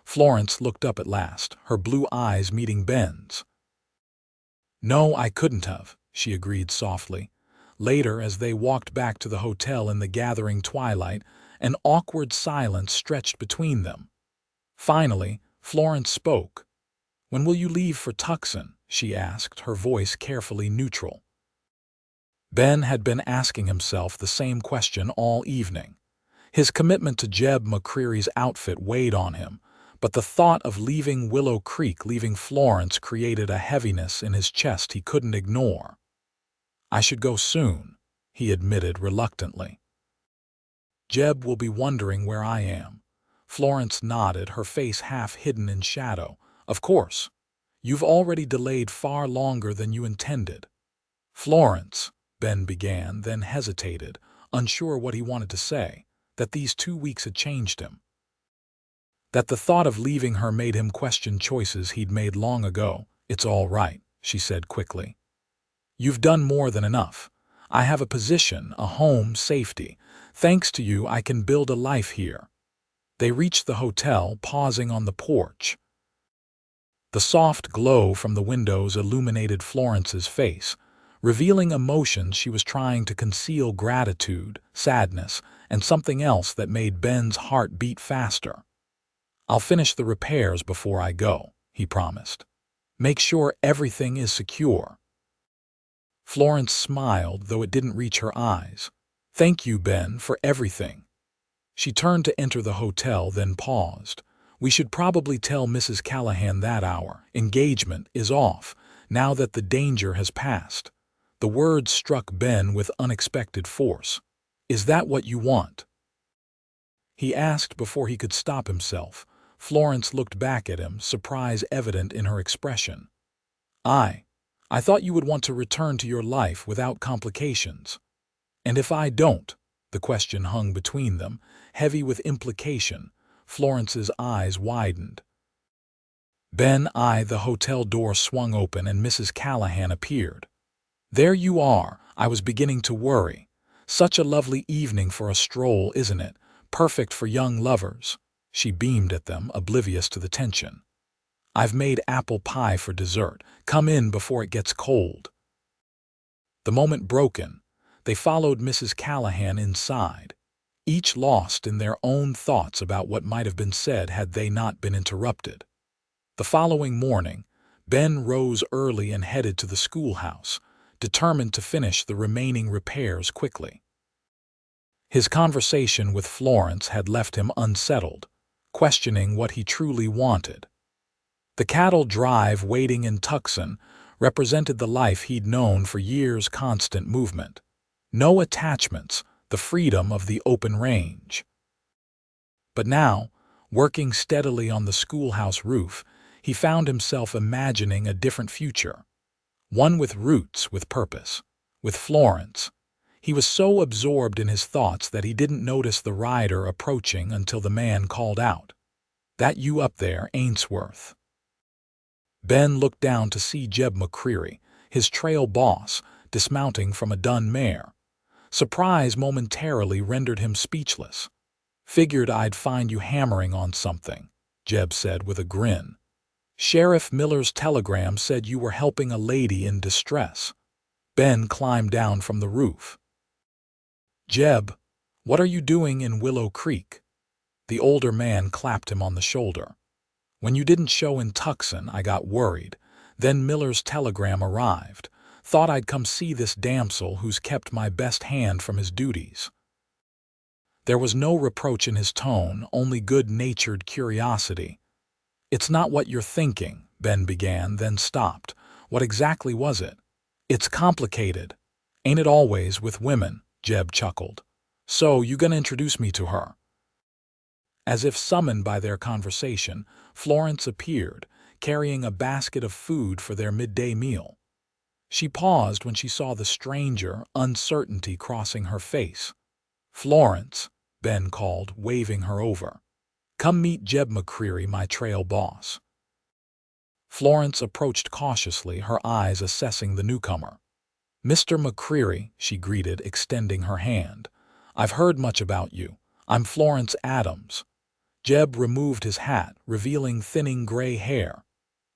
Florence looked up at last, her blue eyes meeting Ben's. No, I couldn't have, she agreed softly. Later, as they walked back to the hotel in the gathering twilight, an awkward silence stretched between them. Finally, Florence spoke. When will you leave for Tucson? She asked, her voice carefully neutral. Ben had been asking himself the same question all evening. His commitment to Jeb McCreary's outfit weighed on him, but the thought of leaving Willow Creek, leaving Florence, created a heaviness in his chest he couldn't ignore. I should go soon, he admitted reluctantly. Jeb will be wondering where I am. Florence nodded, her face half hidden in shadow. Of course. You've already delayed far longer than you intended. Florence, Ben began, then hesitated, unsure what he wanted to say, that these 2 weeks had changed him. That the thought of leaving her made him question choices he'd made long ago. It's all right, she said quickly. You've done more than enough. I have a position, a home, safety. Thanks to you, I can build a life here. They reached the hotel, pausing on the porch. The soft glow from the windows illuminated Florence's face, revealing emotions she was trying to conceal: gratitude, sadness, and something else that made Ben's heart beat faster. I'll finish the repairs before I go, he promised. Make sure everything is secure. Florence smiled, though it didn't reach her eyes. Thank you, Ben, for everything. She turned to enter the hotel, then paused. We should probably tell Mrs. Callahan that our engagement is off, now that the danger has passed. The words struck Ben with unexpected force. Is that what you want? He asked before he could stop himself. Florence looked back at him, surprise evident in her expression. I thought you would want to return to your life without complications. And if I don't, The question hung between them, heavy with implication. Florence's eyes widened. The hotel door swung open and Mrs. Callahan appeared. "There you are. I was beginning to worry. Such a lovely evening for a stroll, isn't it? Perfect for young lovers." She beamed at them, oblivious to the tension. "I've made apple pie for dessert. Come in before it gets cold." The moment broken, they followed Mrs. Callahan inside, each lost in their own thoughts about what might have been said had they not been interrupted. The following morning, Ben rose early and headed to the schoolhouse, determined to finish the remaining repairs quickly. His conversation with Florence had left him unsettled, questioning what he truly wanted. The cattle drive waiting in Tucson represented the life he'd known for years: constant movement. No attachments, the freedom of the open range. But now, working steadily on the schoolhouse roof, he found himself imagining a different future. One with roots, with purpose. With Florence. He was so absorbed in his thoughts that he didn't notice the rider approaching until the man called out, "That you up there, Ainsworth?" Ben looked down to see Jeb McCreary, his trail boss, dismounting from a dun mare. Surprise momentarily rendered him speechless. "Figured I'd find you hammering on something," Jeb said with a grin. "Sheriff Miller's telegram said you were helping a lady in distress." Ben climbed down from the roof. "Jeb, what are you doing in Willow Creek?" The older man clapped him on the shoulder. "When you didn't show in Tucson, I got worried. Then Miller's telegram arrived. Thought I'd come see this damsel who's kept my best hand from his duties." There was no reproach in his tone, only good-natured curiosity. "It's not what you're thinking," Ben began, then stopped. "What exactly was it?" "It's complicated. Ain't it always with women?" Jeb chuckled. "So, you gonna introduce me to her?" As if summoned by their conversation, Florence appeared, carrying a basket of food for their midday meal. She paused when she saw the stranger, uncertainty crossing her face. "Florence," Ben called, waving her over. "Come meet Jeb McCreary, my trail boss." Florence approached cautiously, her eyes assessing the newcomer. "Mr. McCreary," she greeted, extending her hand. "I've heard much about you. I'm Florence Adams." Jeb removed his hat, revealing thinning gray hair.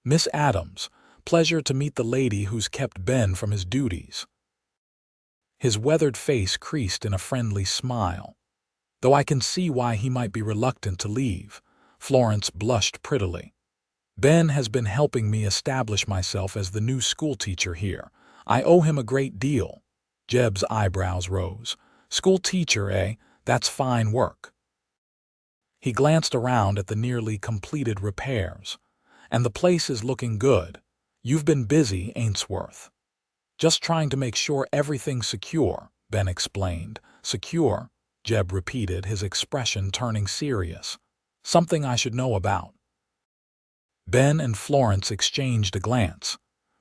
"Miss Adams, pleasure to meet the lady who's kept Ben from his duties." His weathered face creased in a friendly smile. "Though I can see why he might be reluctant to leave." Florence blushed prettily. "Ben has been helping me establish myself as the new schoolteacher here. I owe him a great deal." Jeb's eyebrows rose. "School teacher, eh? That's fine work." He glanced around at the nearly completed repairs. "And the place is looking good. You've been busy, Ainsworth." "Just trying to make sure everything's secure," Ben explained. "Secure?" Jeb repeated, his expression turning serious. "Something I should know about." Ben and Florence exchanged a glance.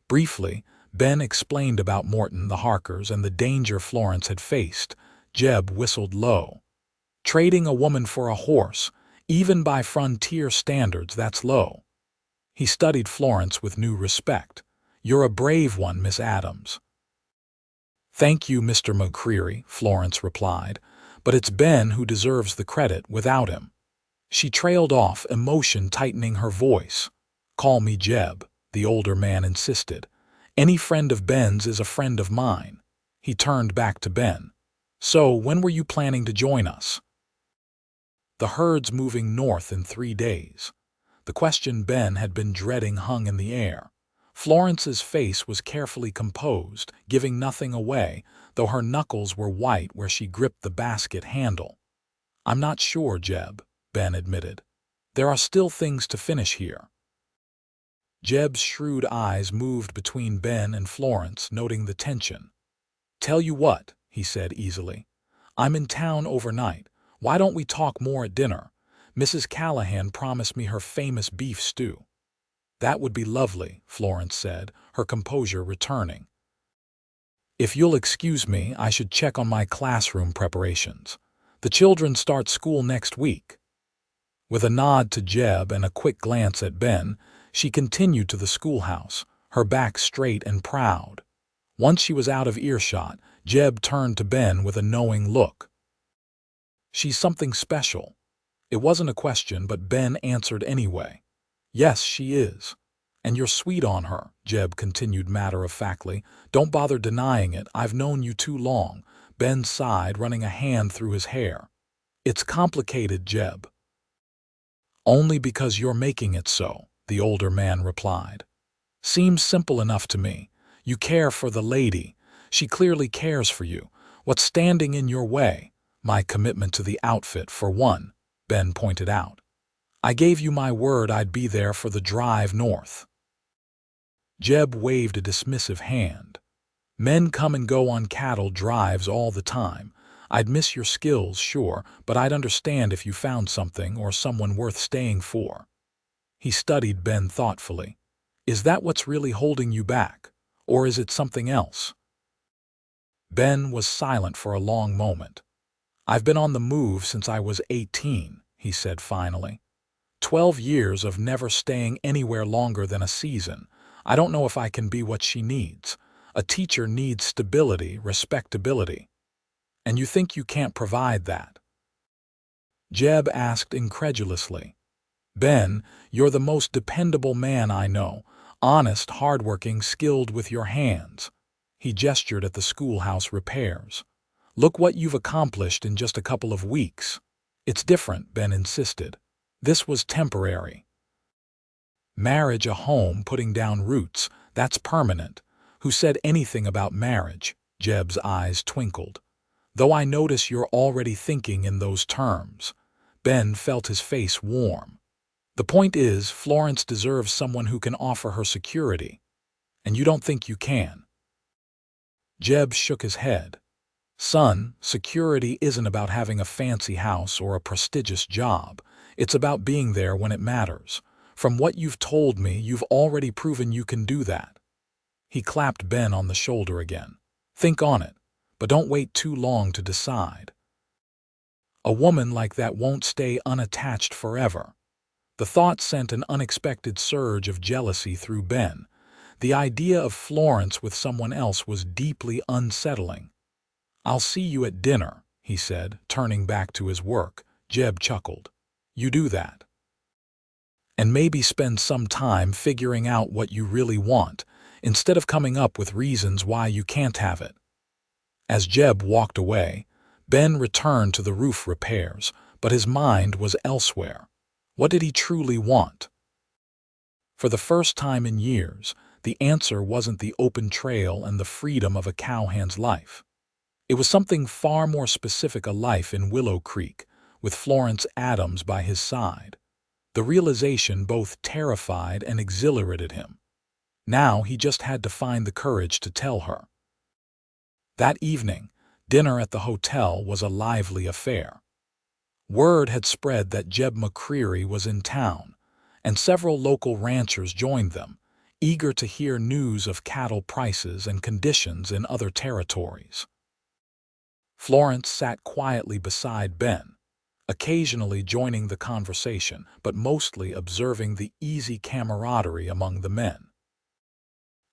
Briefly, Ben explained about Morton, the Harkers, and the danger Florence had faced. Jeb whistled low. "Trading a woman for a horse, even by frontier standards, that's low." He studied Florence with new respect. "You're a brave one, Miss Adams." "Thank you, Mr. McCreary," Florence replied, "but it's Ben who deserves the credit without him." She trailed off, emotion tightening her voice. "Call me Jeb," the older man insisted. "Any friend of Ben's is a friend of mine." He turned back to Ben. "So, when were you planning to join us?" The herd's moving north in 3 days. The question Ben had been dreading hung in the air. Florence's face was carefully composed, giving nothing away, though her knuckles were white where she gripped the basket handle. "I'm not sure, Jeb," Ben admitted. "There are still things to finish here." Jeb's shrewd eyes moved between Ben and Florence, noting the tension. "Tell you what," he said easily. "I'm in town overnight. Why don't we talk more at dinner? Mrs. Callahan promised me her famous beef stew." "That would be lovely," Florence said, her composure returning. If you'll excuse me, I should check on my classroom preparations. The children start school next week." With a nod to Jeb and a quick glance at Ben, she continued to the schoolhouse, her back straight and proud. Once she was out of earshot, Jeb turned to Ben with a knowing look. "She's something special." It wasn't a question, but Ben answered anyway. "Yes, she is. And you're sweet on her," Jeb continued matter-of-factly. "Don't bother denying it. I've known you too long." Ben sighed, running a hand through his hair. "It's complicated, Jeb." "Only because you're making it so," the older man replied. "Seems simple enough to me. You care for the lady. She clearly cares for you. What's standing in your way?" "My commitment to the outfit, for one," Ben pointed out. "I gave you my word I'd be there for the drive north." Jeb waved a dismissive hand. "Men come and go on cattle drives all the time. I'd miss your skills, sure, but I'd understand if you found something or someone worth staying for." He studied Ben thoughtfully. "Is that what's really holding you back? Or is it something else?" Ben was silent for a long moment. "I've been on the move since I was 18, he said finally. 12 years of never staying anywhere longer than a season. I don't know if I can be what she needs. A teacher needs stability, respectability. And you think you can't provide that?" Jeb asked incredulously. "Ben, you're the most dependable man I know. Honest, hardworking, skilled with your hands." He gestured at the schoolhouse repairs. "Look what you've accomplished in just a couple of weeks." "It's different," Ben insisted. "This was temporary. Marriage, a home, putting down roots, that's permanent." "Who said anything about marriage?" Jeb's eyes twinkled. "Though I notice you're already thinking in those terms." Ben felt his face warm. "The point is, Florence deserves someone who can offer her security. And you don't think you can." Jeb shook his head. "Son, security isn't about having a fancy house or a prestigious job. It's about being there when it matters. From what you've told me, you've already proven you can do that." He clapped Ben on the shoulder again. "Think on it, but don't wait too long to decide. A woman like that won't stay unattached forever." The thought sent an unexpected surge of jealousy through Ben. The idea of Florence with someone else was deeply unsettling. "I'll see you at dinner," he said, turning back to his work. Jeb chuckled. "You do that. And maybe spend some time figuring out what you really want, instead of coming up with reasons why you can't have it." As Jeb walked away, Ben returned to the roof repairs, but his mind was elsewhere. What did he truly want? For the first time in years, the answer wasn't the open trail and the freedom of a cowhand's life. It was something far more specific, a life in Willow Creek, with Florence Adams by his side. The realization both terrified and exhilarated him. Now he just had to find the courage to tell her. That evening, dinner at the hotel was a lively affair. Word had spread that Jeb McCreary was in town, and several local ranchers joined them, eager to hear news of cattle prices and conditions in other territories. Florence sat quietly beside Ben, occasionally joining the conversation, but mostly observing the easy camaraderie among the men.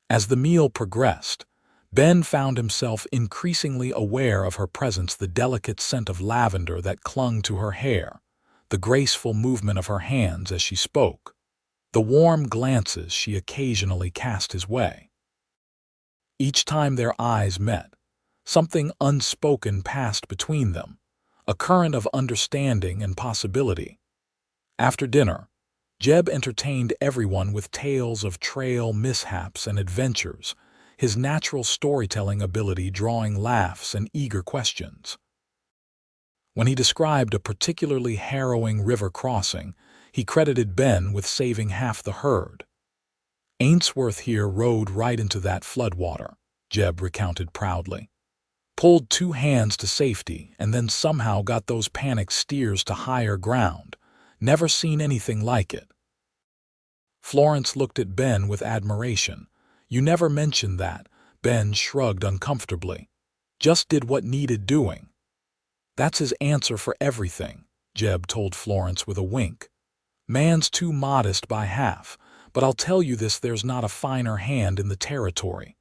As the meal progressed, Ben found himself increasingly aware of her presence, the delicate scent of lavender that clung to her hair, the graceful movement of her hands as she spoke, the warm glances she occasionally cast his way. Each time their eyes met, something unspoken passed between them, a current of understanding and possibility. After dinner, Jeb entertained everyone with tales of trail mishaps and adventures, his natural storytelling ability drawing laughs and eager questions. When he described a particularly harrowing river crossing, he credited Ben with saving half the herd. "Ainsworth here rode right into that floodwater," Jeb recounted proudly. "Pulled 2 hands to safety and then somehow got those panicked steers to higher ground. Never seen anything like it." Florence looked at Ben with admiration. "You never mentioned that." Ben shrugged uncomfortably. Just did what needed doing. That's his answer for everything, Jeb told Florence with a wink. Man's too modest by half, but I'll tell you this, there's not a finer hand in the territory.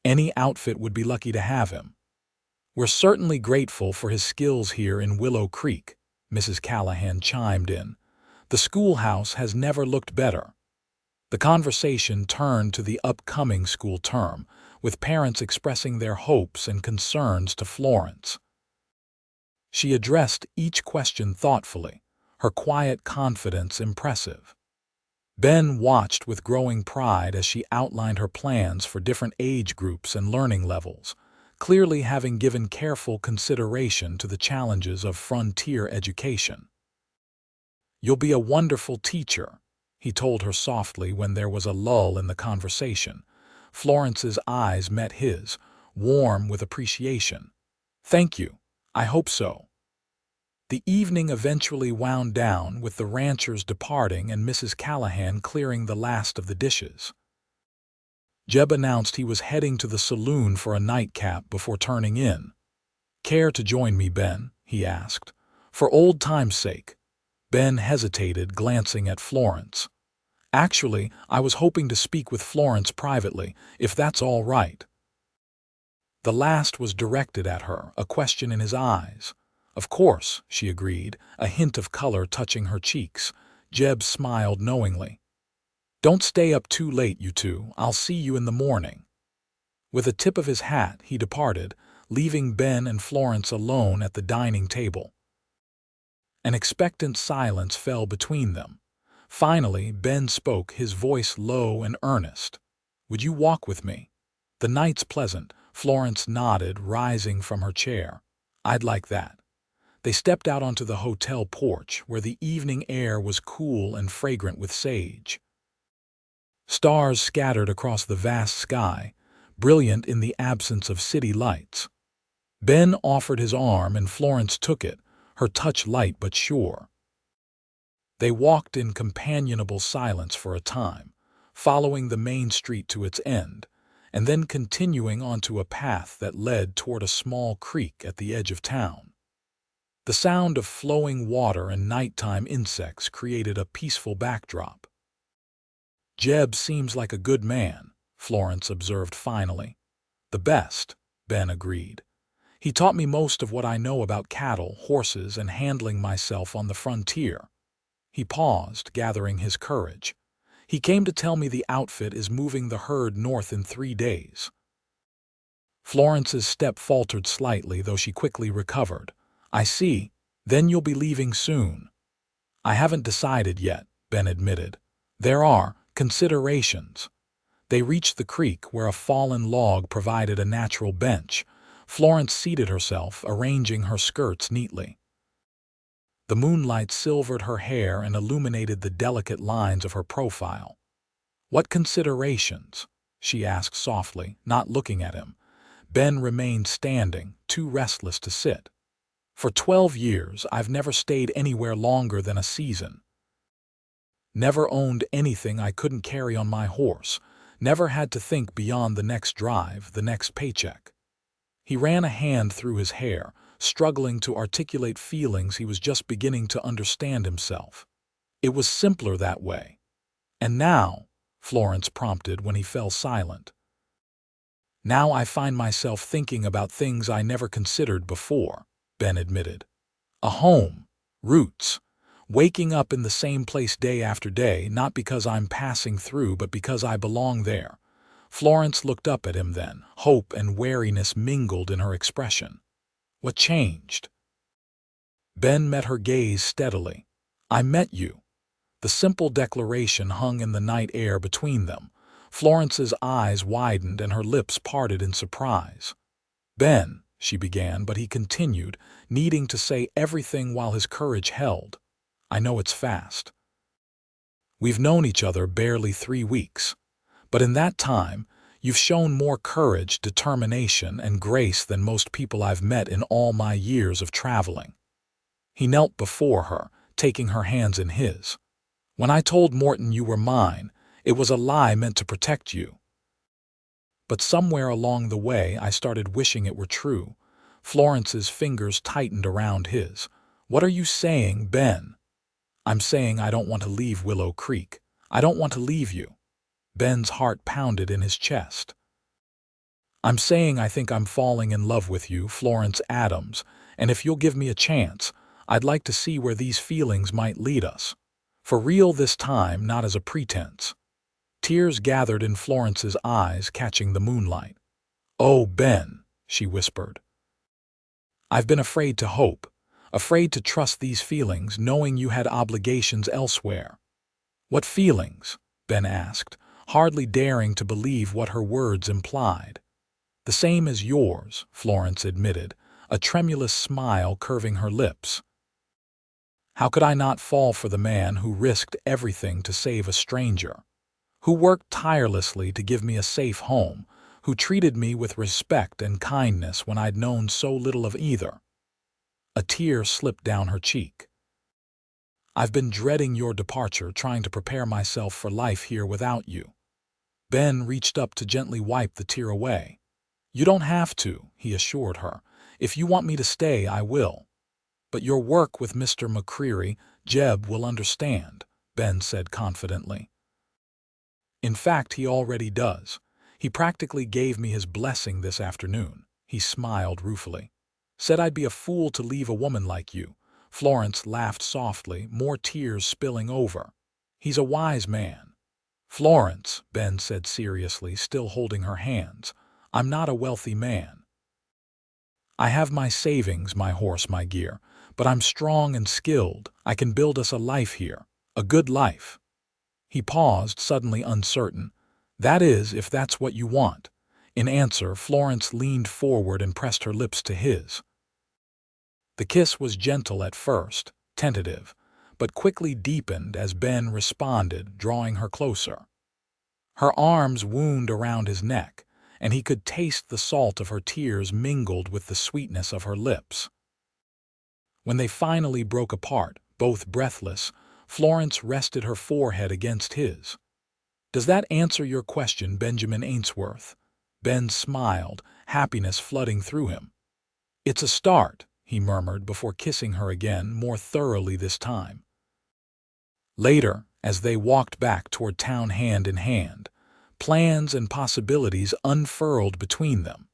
Any outfit would be lucky to have him. We're certainly grateful for his skills here in Willow Creek, Mrs. Callahan chimed in. The schoolhouse has never looked better. The conversation turned to the upcoming school term, with parents expressing their hopes and concerns to Florence. She addressed each question thoughtfully, her quiet confidence impressive. Ben watched with growing pride as she outlined her plans for different age groups and learning levels, clearly having given careful consideration to the challenges of frontier education. "You'll be a wonderful teacher," he told her softly when there was a lull in the conversation. Florence's eyes met his, warm with appreciation. "Thank you. I hope so." The evening eventually wound down with the ranchers departing and Mrs. Callahan clearing the last of the dishes. Jeb announced he was heading to the saloon for a nightcap before turning in. "Care to join me, Ben?" he asked. "For old time's sake." Ben hesitated, glancing at Florence. "Actually, I was hoping to speak with Florence privately, if that's all right." The last was directed at her, a question in his eyes. "Of course," she agreed, a hint of color touching her cheeks. Jeb smiled knowingly. "Don't stay up too late, you two. I'll see you in the morning." With a tip of his hat, he departed, leaving Ben and Florence alone at the dining table. An expectant silence fell between them. Finally, Ben spoke, his voice low and earnest. "Would you walk with me?" "The night's pleasant," Florence nodded, rising from her chair. "I'd like that." They stepped out onto the hotel porch, where the evening air was cool and fragrant with sage. Stars scattered across the vast sky, brilliant in the absence of city lights. Ben offered his arm and Florence took it, her touch light but sure. They walked in companionable silence for a time, following the main street to its end, and then continuing onto a path that led toward a small creek at the edge of town. The sound of flowing water and nighttime insects created a peaceful backdrop. "Jeb seems like a good man," Florence observed finally. "The best," Ben agreed. "He taught me most of what I know about cattle, horses, and handling myself on the frontier." He paused, gathering his courage. "He came to tell me the outfit is moving the herd north in 3 days." Florence's step faltered slightly, though she quickly recovered. "I see. Then you'll be leaving soon." "I haven't decided yet," Ben admitted. "There are considerations." They reached the creek, where a fallen log provided a natural bench. Florence seated herself, arranging her skirts neatly. The moonlight silvered her hair and illuminated the delicate lines of her profile. "What considerations?" she asked softly, not looking at him. Ben remained standing, too restless to sit. "For 12 years, I've never stayed anywhere longer than a season. Never owned anything I couldn't carry on my horse. Never had to think beyond the next drive, the next paycheck." He ran a hand through his hair, struggling to articulate feelings he was just beginning to understand himself. "It was simpler that way." "And now," Florence prompted when he fell silent. "Now I find myself thinking about things I never considered before," Ben admitted. "A home, roots, waking up in the same place day after day, not because I'm passing through but because I belong there." Florence looked up at him then, hope and wariness mingled in her expression. "What changed?" Ben met her gaze steadily. "I met you." The simple declaration hung in the night air between them. Florence's eyes widened and her lips parted in surprise. "Ben," she began, but he continued, needing to say everything while his courage held. "I know it's fast. We've known each other barely 3 weeks. But in that time, you've shown more courage, determination, and grace than most people I've met in all my years of traveling." He knelt before her, taking her hands in his. "When I told Morton you were mine, it was a lie meant to protect you." But somewhere along the way I started wishing it were true. Florence's fingers tightened around his. "What are you saying, Ben?" "I'm saying I don't want to leave Willow Creek. I don't want to leave you." Ben's heart pounded in his chest. "I'm saying I think I'm falling in love with you, Florence Adams, and if you'll give me a chance, I'd like to see where these feelings might lead us. For real this time, not as a pretense." Tears gathered in Florence's eyes, catching the moonlight. "Oh, Ben," she whispered. "I've been afraid to hope, afraid to trust these feelings, knowing you had obligations elsewhere." "What feelings?" Ben asked, hardly daring to believe what her words implied. "The same as yours," Florence admitted, a tremulous smile curving her lips. "How could I not fall for the man who risked everything to save a stranger? Who worked tirelessly to give me a safe home, who treated me with respect and kindness when I'd known so little of either?" A tear slipped down her cheek. "I've been dreading your departure, trying to prepare myself for life here without you." Ben reached up to gently wipe the tear away. "You don't have to," he assured her. "If you want me to stay, I will." "But your work with Mr. McCreary, Jeb will understand," Ben said confidently. "In fact, he already does. He practically gave me his blessing this afternoon." He smiled ruefully. "Said I'd be a fool to leave a woman like you." Florence laughed softly, more tears spilling over. "He's a wise man." "Florence," Ben said seriously, still holding her hands, "I'm not a wealthy man. I have my savings, my horse, my gear, but I'm strong and skilled. I can build us a life here, a good life." He paused, suddenly uncertain. "That is, if that's what you want." In answer, Florence leaned forward and pressed her lips to his. The kiss was gentle at first, tentative, but quickly deepened as Ben responded, drawing her closer. Her arms wound around his neck, and he could taste the salt of her tears mingled with the sweetness of her lips. When they finally broke apart, both breathless, Florence rested her forehead against his. "Does that answer your question, Benjamin Ainsworth?" Ben smiled, happiness flooding through him. "It's a start," he murmured before kissing her again, more thoroughly this time. Later, as they walked back toward town hand in hand, plans and possibilities unfurled between them.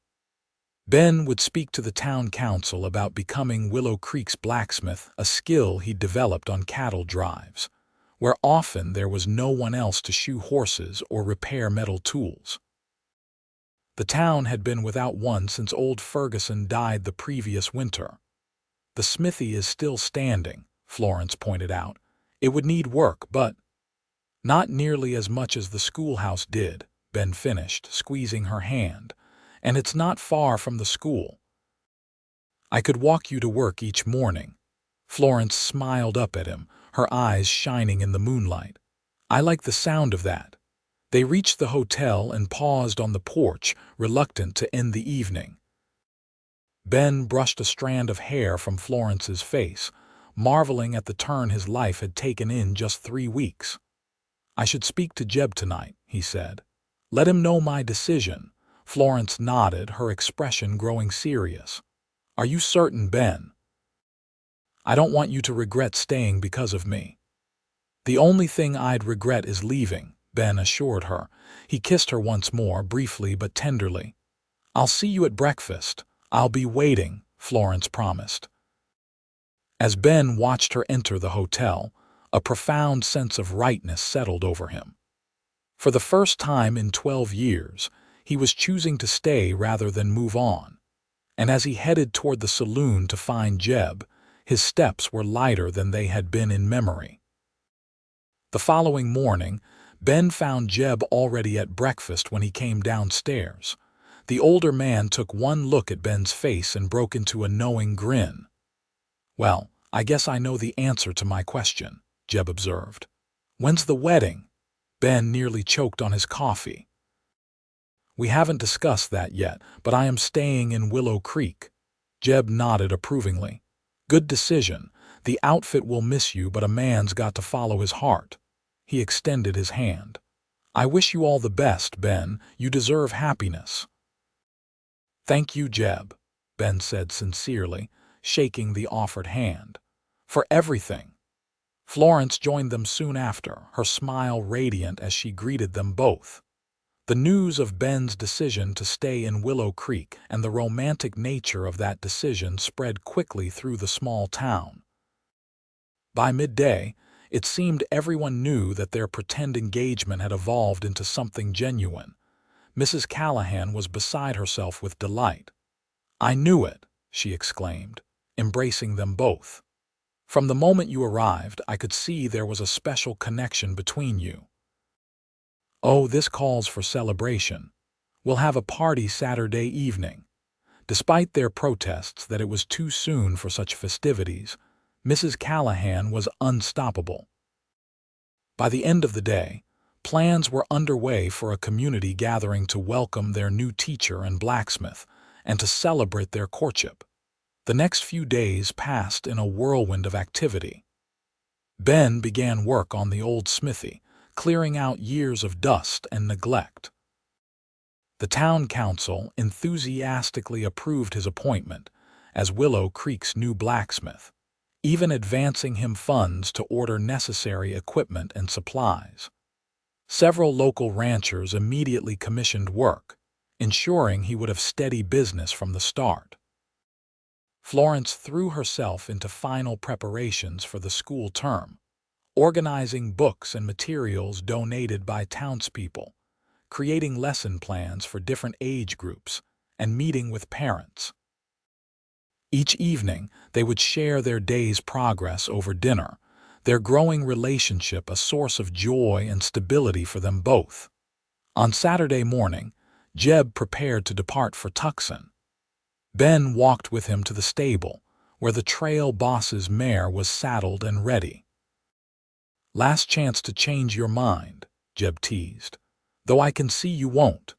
Ben would speak to the town council about becoming Willow Creek's blacksmith, a skill he'd developed on cattle drives, where often there was no one else to shoe horses or repair metal tools. The town had been without one since old Ferguson died the previous winter. "The smithy is still standing," Florence pointed out. "It would need work, but—" "Not nearly as much as the schoolhouse did," Ben finished, squeezing her hand. "And it's not far from the school. I could walk you to work each morning." Florence smiled up at him, her eyes shining in the moonlight. "I like the sound of that." They reached the hotel and paused on the porch, reluctant to end the evening. Ben brushed a strand of hair from Florence's face, marveling at the turn his life had taken in just 3 weeks. "I should speak to Jeb tonight," he said. "Let him know my decision." Florence nodded, her expression growing serious. "Are you certain, Ben?" "I don't want you to regret staying because of me." "The only thing I'd regret is leaving," Ben assured her. He kissed her once more, briefly but tenderly. "I'll see you at breakfast. I'll be waiting," Florence promised. As Ben watched her enter the hotel, a profound sense of rightness settled over him. For the first time in 12 years, he was choosing to stay rather than move on. And as he headed toward the saloon to find Jeb, his steps were lighter than they had been in memory. The following morning, Ben found Jeb already at breakfast when he came downstairs. The older man took one look at Ben's face and broke into a knowing grin. "Well, I guess I know the answer to my question," Jeb observed. "When's the wedding?" Ben nearly choked on his coffee. "We haven't discussed that yet, but I am staying in Willow Creek." Jeb nodded approvingly. "Good decision. The outfit will miss you, but a man's got to follow his heart." He extended his hand. I wish you all the best, Ben. You deserve happiness. Thank you, Jeb, Ben said sincerely, shaking the offered hand. For everything. Florence joined them soon after, her smile radiant as she greeted them both. The news of Ben's decision to stay in Willow Creek and the romantic nature of that decision spread quickly through the small town. By midday, it seemed everyone knew that their pretend engagement had evolved into something genuine. Mrs. Callahan was beside herself with delight. "I knew it," she exclaimed, embracing them both. "From the moment you arrived, I could see there was a special connection between you. Oh, this calls for celebration. We'll have a party Saturday evening." Despite their protests that it was too soon for such festivities, Mrs. Callahan was unstoppable. By the end of the day, plans were underway for a community gathering to welcome their new teacher and blacksmith and to celebrate their courtship. The next few days passed in a whirlwind of activity. Ben began work on the old smithy, clearing out years of dust and neglect. The town council enthusiastically approved his appointment as Willow Creek's new blacksmith, even advancing him funds to order necessary equipment and supplies. Several local ranchers immediately commissioned work, ensuring he would have steady business from the start. Florence threw herself into final preparations for the school term, organizing books and materials donated by townspeople, creating lesson plans for different age groups, and meeting with parents. Each evening, they would share their day's progress over dinner, their growing relationship a source of joy and stability for them both. On Saturday morning, Jeb prepared to depart for Tucson. Ben walked with him to the stable, where the trail boss's mare was saddled and ready. "Last chance to change your mind," Jeb teased, "though I can see you won't."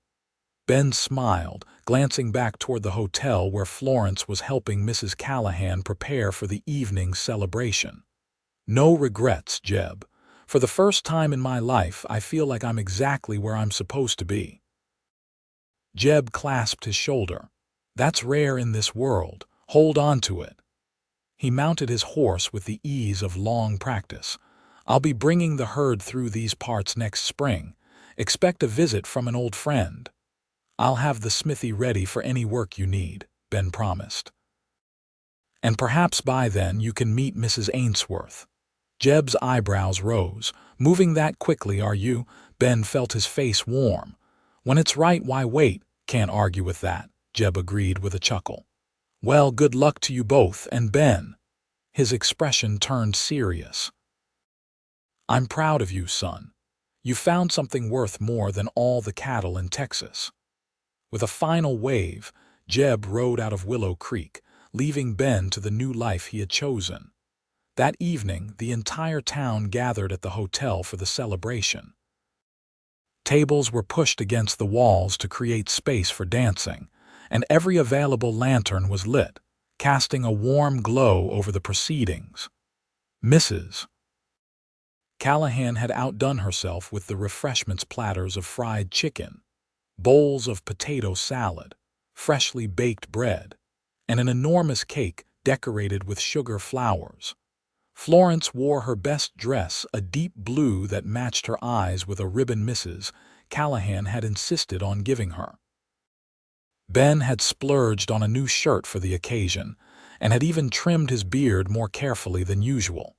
Ben smiled, glancing back toward the hotel where Florence was helping Mrs. Callahan prepare for the evening's celebration. "No regrets, Jeb. For the first time in my life, I feel like I'm exactly where I'm supposed to be." Jeb clasped his shoulder. "That's rare in this world. Hold on to it." He mounted his horse with the ease of long practice. "I'll be bringing the herd through these parts next spring. Expect a visit from an old friend." "I'll have the smithy ready for any work you need," Ben promised. "And perhaps by then you can meet Mrs. Ainsworth." Jeb's eyebrows rose. "Moving that quickly, are you?" Ben felt his face warm. "When it's right, why wait? Can't argue with that," Jeb agreed with a chuckle. "Well, good luck to you both, and Ben." His expression turned serious. "I'm proud of you, son. You found something worth more than all the cattle in Texas." With a final wave, Jeb rode out of Willow Creek, leaving Ben to the new life he had chosen. That evening, the entire town gathered at the hotel for the celebration. Tables were pushed against the walls to create space for dancing, and every available lantern was lit, casting a warm glow over the proceedings. Mrs. Callahan had outdone herself with the refreshments platters of fried chicken, bowls of potato salad, freshly baked bread, and an enormous cake decorated with sugar flowers. Florence wore her best dress, a deep blue that matched her eyes with a ribbon Mrs. Callahan had insisted on giving her. Ben had splurged on a new shirt for the occasion, and had even trimmed his beard more carefully than usual.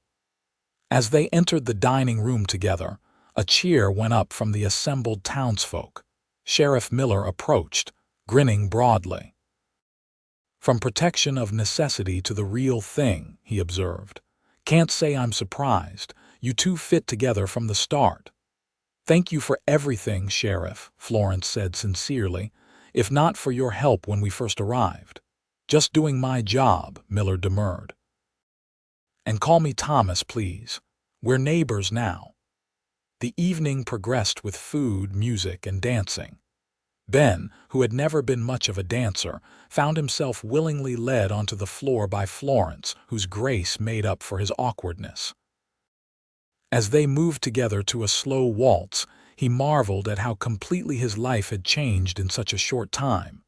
As they entered the dining room together, a cheer went up from the assembled townsfolk. Sheriff Miller approached, grinning broadly. "From protection of necessity to the real thing," he observed. "Can't say I'm surprised. You two fit together from the start." "Thank you for everything, Sheriff," Florence said sincerely, "if not for your help when we first arrived." "Just doing my job," Miller demurred. "And call me Thomas, please. We're neighbors now." The evening progressed with food, music, and dancing. Ben, who had never been much of a dancer, found himself willingly led onto the floor by Florence, whose grace made up for his awkwardness. As they moved together to a slow waltz, He marveled at how completely his life had changed in such a short time.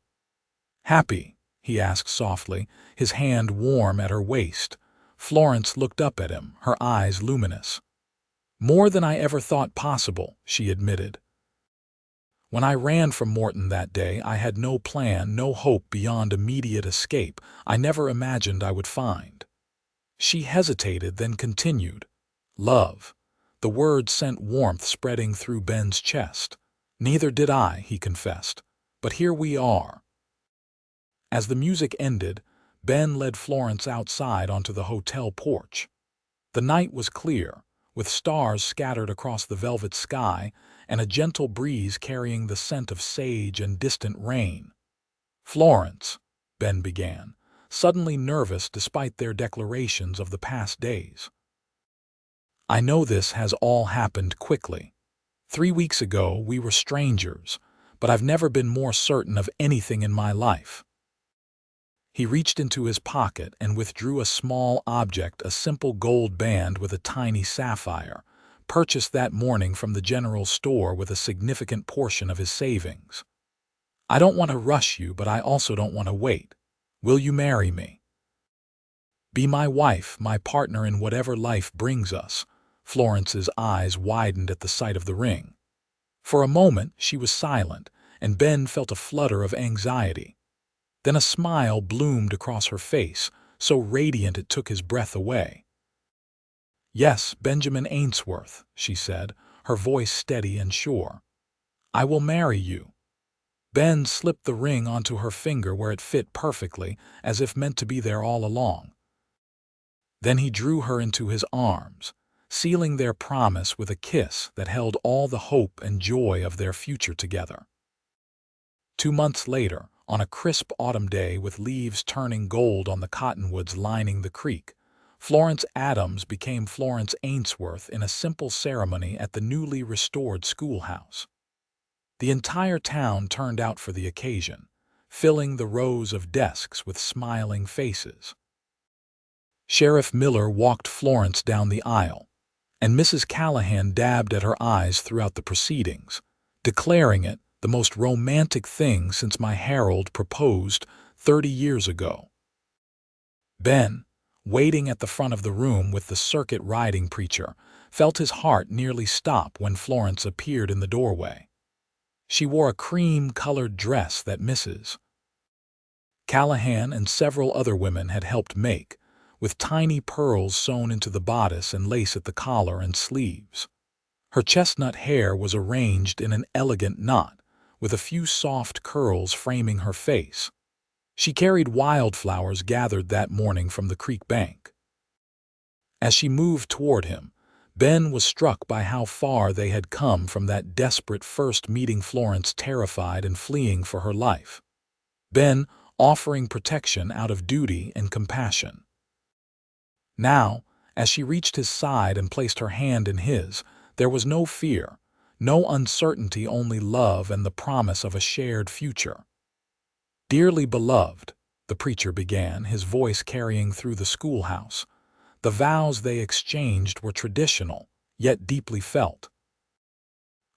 "Happy?" he asked softly, his hand warm at her waist. Florence looked up at him, her eyes luminous. "More than I ever thought possible," she admitted. "When I ran from Morton that day, I had no plan, no hope beyond immediate escape. I never imagined I would find." She hesitated, then continued. "Love." The word sent warmth spreading through Ben's chest. "Neither did I," he confessed. "But here we are." As the music ended, Ben led Florence outside onto the hotel porch. The night was clear, with stars scattered across the velvet sky and a gentle breeze carrying the scent of sage and distant rain. "Florence," Ben began, suddenly nervous despite their declarations of the past days. "I know this has all happened quickly. 3 weeks ago we were strangers, but I've never been more certain of anything in my life." He reached into his pocket and withdrew a small object, a simple gold band with a tiny sapphire, purchased that morning from the general store with a significant portion of his savings. "I don't want to rush you, but I also don't want to wait. Will you marry me? Be my wife, my partner in whatever life brings us." Florence's eyes widened at the sight of the ring. For a moment she was silent, and Ben felt a flutter of anxiety. Then a smile bloomed across her face, so radiant it took his breath away. "Yes, Benjamin Ainsworth," she said, her voice steady and sure. "I will marry you." Ben slipped the ring onto her finger where it fit perfectly, as if meant to be there all along. Then he drew her into his arms, sealing their promise with a kiss that held all the hope and joy of their future together. 2 months later, on a crisp autumn day with leaves turning gold on the cottonwoods lining the creek, Florence Adams became Florence Ainsworth in a simple ceremony at the newly restored schoolhouse. The entire town turned out for the occasion, filling the rows of desks with smiling faces. Sheriff Miller walked Florence down the aisle, and Mrs. Callahan dabbed at her eyes throughout the proceedings, declaring it the most romantic thing since my Harold proposed 30 years ago. Ben, waiting at the front of the room with the circuit riding preacher, felt his heart nearly stop when Florence appeared in the doorway. She wore a cream-colored dress that Mrs. Callahan and several other women had helped make, with tiny pearls sewn into the bodice and lace at the collar and sleeves. Her chestnut hair was arranged in an elegant knot, with a few soft curls framing her face. She carried wildflowers gathered that morning from the creek bank. As she moved toward him, Ben was struck by how far they had come from that desperate first meeting, Florence terrified and fleeing for her life. Ben offering protection out of duty and compassion. Now, as she reached his side and placed her hand in his, there was no fear, no uncertainty, only love and the promise of a shared future. "Dearly beloved," the preacher began, his voice carrying through the schoolhouse. The vows they exchanged were traditional, yet deeply felt.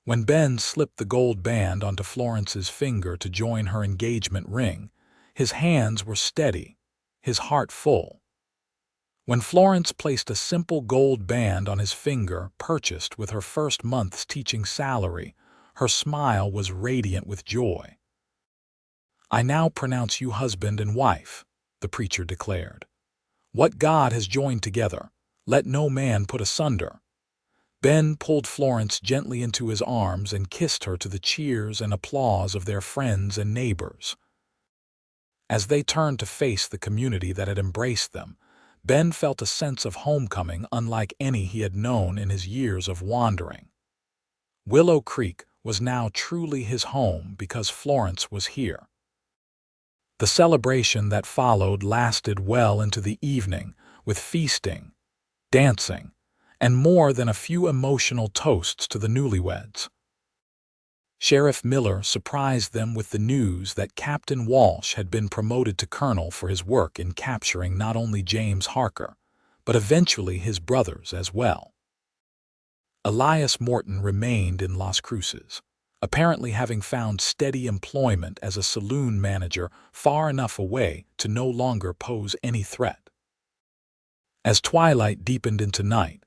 When Ben slipped the gold band onto Florence's finger to join her engagement ring, his hands were steady, his heart full. When Florence placed a simple gold band on his finger, purchased with her first month's teaching salary, her smile was radiant with joy. "I now pronounce you husband and wife," the preacher declared. "What God has joined together, let no man put asunder." Ben pulled Florence gently into his arms and kissed her to the cheers and applause of their friends and neighbors. As they turned to face the community that had embraced them, Ben felt a sense of homecoming unlike any he had known in his years of wandering. Willow Creek was now truly his home because Florence was here. The celebration that followed lasted well into the evening, with feasting, dancing, and more than a few emotional toasts to the newlyweds. Sheriff Miller surprised them with the news that Captain Walsh had been promoted to colonel for his work in capturing not only James Harker, but eventually his brothers as well. Elias Morton remained in Las Cruces, apparently having found steady employment as a saloon manager far enough away to no longer pose any threat. As twilight deepened into night,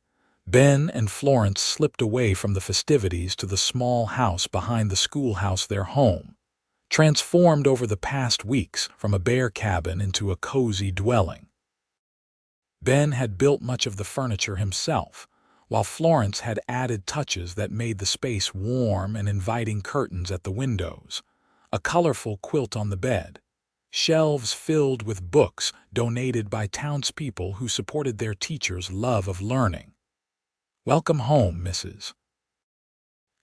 Ben and Florence slipped away from the festivities to the small house behind the schoolhouse, their home, transformed over the past weeks from a bare cabin into a cozy dwelling. Ben had built much of the furniture himself, while Florence had added touches that made the space warm and inviting: curtains at the windows, a colorful quilt on the bed, shelves filled with books donated by townspeople who supported their teachers' love of learning. "Welcome home, Mrs.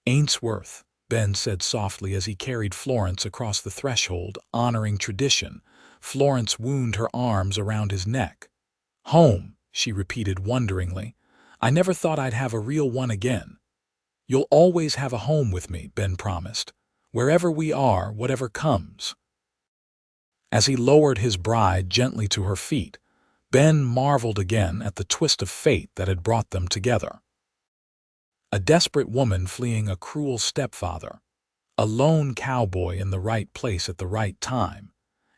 Ainsworth," Ben said softly as he carried Florence across the threshold, honoring tradition. Florence wound her arms around his neck. "Home," she repeated wonderingly. "I never thought I'd have a real one again." "You'll always have a home with me," Ben promised. "Wherever we are, whatever comes." As he lowered his bride gently to her feet, Ben marveled again at the twist of fate that had brought them together. A desperate woman fleeing a cruel stepfather, a lone cowboy in the right place at the right time,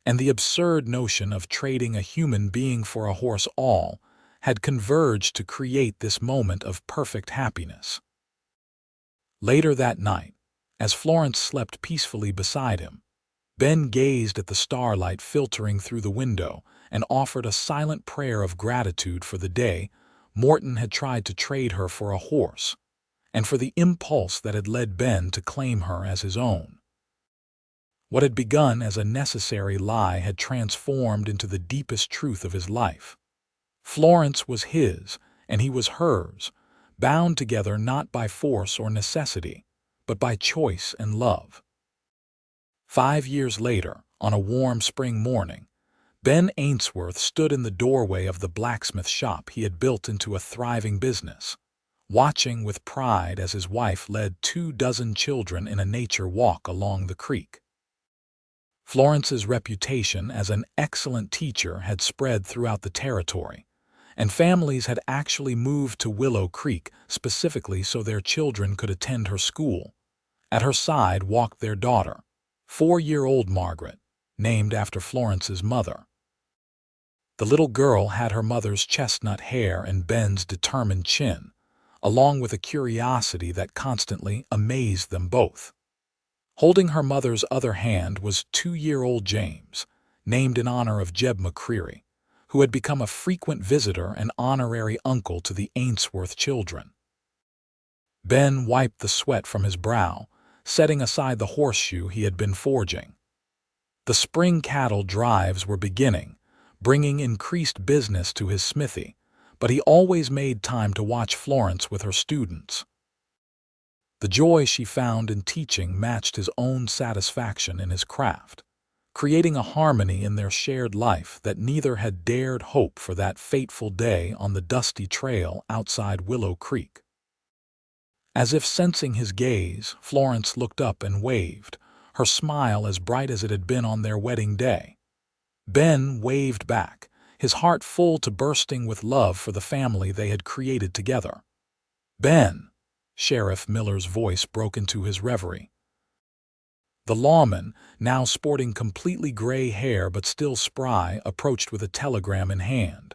and the absurd notion of trading a human being for a horse all had converged to create this moment of perfect happiness. Later that night, as Florence slept peacefully beside him, Ben gazed at the starlight filtering through the window and offered a silent prayer of gratitude for the day Morton had tried to trade her for a horse, and for the impulse that had led Ben to claim her as his own. What had begun as a necessary lie had transformed into the deepest truth of his life. Florence was his, and he was hers, bound together not by force or necessity, but by choice and love. 5 years later, on a warm spring morning, Ben Ainsworth stood in the doorway of the blacksmith shop he had built into a thriving business, watching with pride as his wife led 24 children in a nature walk along the creek. Florence's reputation as an excellent teacher had spread throughout the territory, and families had actually moved to Willow Creek specifically so their children could attend her school. At her side walked their daughter, 4-year-old Margaret, named after Florence's mother. The little girl had her mother's chestnut hair and Ben's determined chin, along with a curiosity that constantly amazed them both. Holding her mother's other hand was 2-year-old James, named in honor of Jeb McCreary, who had become a frequent visitor and honorary uncle to the Ainsworth children. Ben wiped the sweat from his brow, setting aside the horseshoe he had been forging. The spring cattle drives were beginning, bringing increased business to his smithy, but he always made time to watch Florence with her students. The joy she found in teaching matched his own satisfaction in his craft, creating a harmony in their shared life that neither had dared hope for that fateful day on the dusty trail outside Willow Creek. As if sensing his gaze, Florence looked up and waved, her smile as bright as it had been on their wedding day. Ben waved back, his heart full to bursting with love for the family they had created together. "Ben!" Sheriff Miller's voice broke into his reverie. The lawman, now sporting completely gray hair but still spry, approached with a telegram in hand.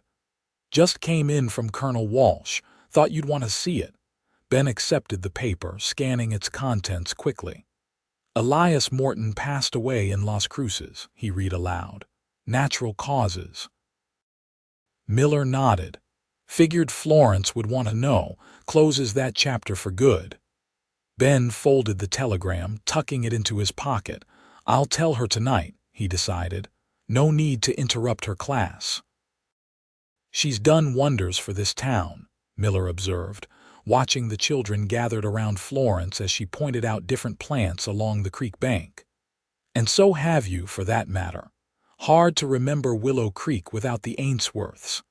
"Just came in from Colonel Walsh. Thought you'd want to see it." Ben accepted the paper, scanning its contents quickly. "Elias Morton passed away in Las Cruces," he read aloud. "Natural causes." Miller nodded. "Figured Florence would want to know. Closes that chapter for good." Ben folded the telegram, tucking it into his pocket. "I'll tell her tonight," he decided. "No need to interrupt her class." "She's done wonders for this town," Miller observed, watching the children gathered around Florence as she pointed out different plants along the creek bank. "And so have you, for that matter. Hard to remember Willow Creek without the Ainsworths."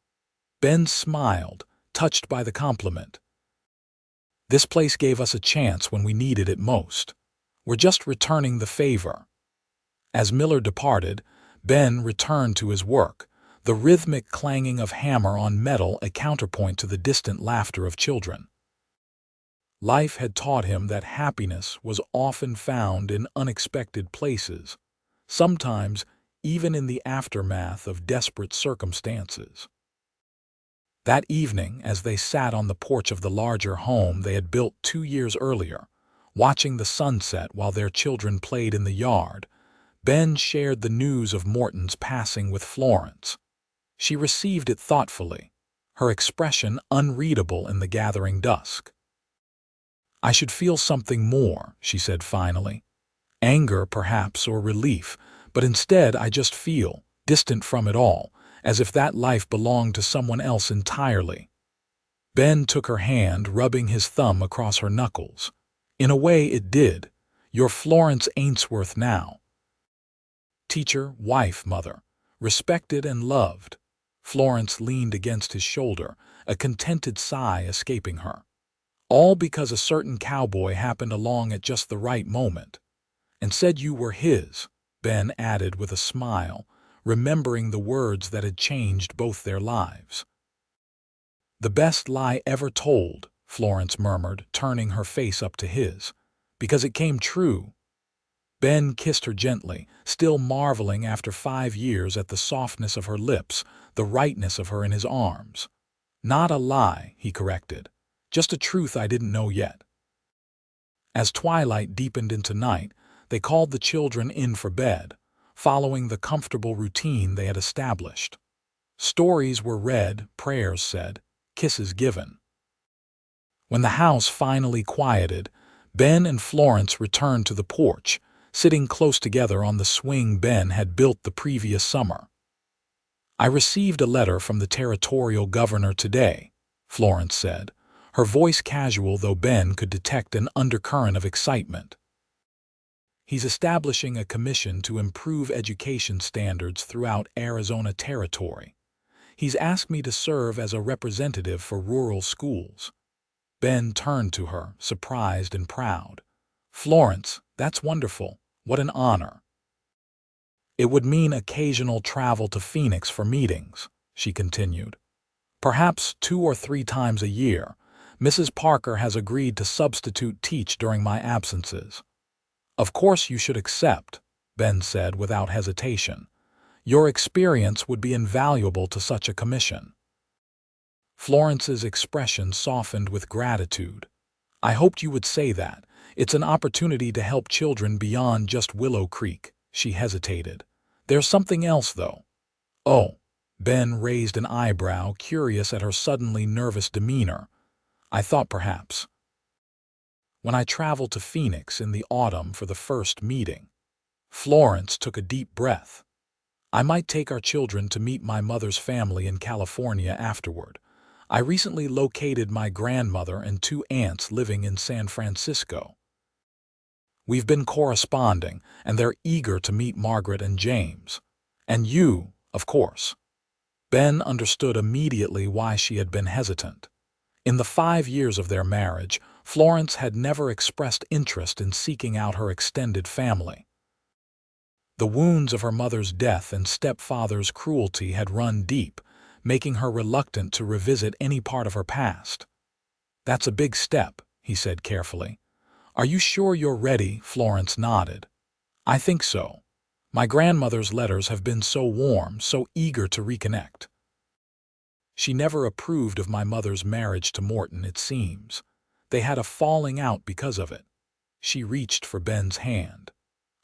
Ben smiled, touched by the compliment. "This place gave us a chance when we needed it most. We're just returning the favor." As Miller departed, Ben returned to his work, the rhythmic clanging of hammer on metal a counterpoint to the distant laughter of children. Life had taught him that happiness was often found in unexpected places, sometimes even in the aftermath of desperate circumstances. That evening, as they sat on the porch of the larger home they had built 2 years earlier, watching the sunset while their children played in the yard, Ben shared the news of Morton's passing with Florence. She received it thoughtfully, her expression unreadable in the gathering dusk. "I should feel something more," she said finally. "Anger, perhaps, or relief, but instead I just feel, distant from it all, as if that life belonged to someone else entirely." Ben took her hand, rubbing his thumb across her knuckles. "In a way it did. You're Florence Ainsworth now. Teacher, wife, mother. Respected and loved." Florence leaned against his shoulder, a contented sigh escaping her. "All because a certain cowboy happened along at just the right moment. And said you were his," Ben added with a smile, remembering the words that had changed both their lives. "The best lie ever told," Florence murmured, turning her face up to his. "Because it came true." Ben kissed her gently, still marveling after 5 years at the softness of her lips, the rightness of her in his arms. "Not a lie," he corrected. "Just a truth I didn't know yet." As twilight deepened into night, they called the children in for bed, following the comfortable routine they had established. Stories were read, prayers said, kisses given. When the house finally quieted, Ben and Florence returned to the porch, sitting close together on the swing Ben had built the previous summer. "I received a letter from the territorial governor today," Florence said, her voice casual though Ben could detect an undercurrent of excitement. "He's establishing a commission to improve education standards throughout Arizona Territory. He's asked me to serve as a representative for rural schools." Ben turned to her, surprised and proud. "Florence, that's wonderful. What an honor." "It would mean occasional travel to Phoenix for meetings," she continued. "Perhaps 2 or 3 times a year. Mrs. Parker has agreed to substitute teach during my absences." "Of course you should accept," Ben said without hesitation. "Your experience would be invaluable to such a commission." Florence's expression softened with gratitude. "I hoped you would say that. It's an opportunity to help children beyond just Willow Creek." She hesitated. "There's something else, though." "Oh." Ben raised an eyebrow, curious at her suddenly nervous demeanor. "I thought perhaps." "When I travel to Phoenix in the autumn for the first meeting." Florence took a deep breath. "I might take our children to meet my mother's family in California afterward. I recently located my grandmother and 2 aunts living in San Francisco. We've been corresponding, and they're eager to meet Margaret and James. And you, of course." Ben understood immediately why she had been hesitant. In the 5 years of their marriage, Florence had never expressed interest in seeking out her extended family. The wounds of her mother's death and stepfather's cruelty had run deep, making her reluctant to revisit any part of her past. "That's a big step," he said carefully. "Are you sure you're ready?" Florence nodded. "I think so. My grandmother's letters have been so warm, so eager to reconnect. She never approved of my mother's marriage to Morton, it seems. They had a falling out because of it." She reached for Ben's hand.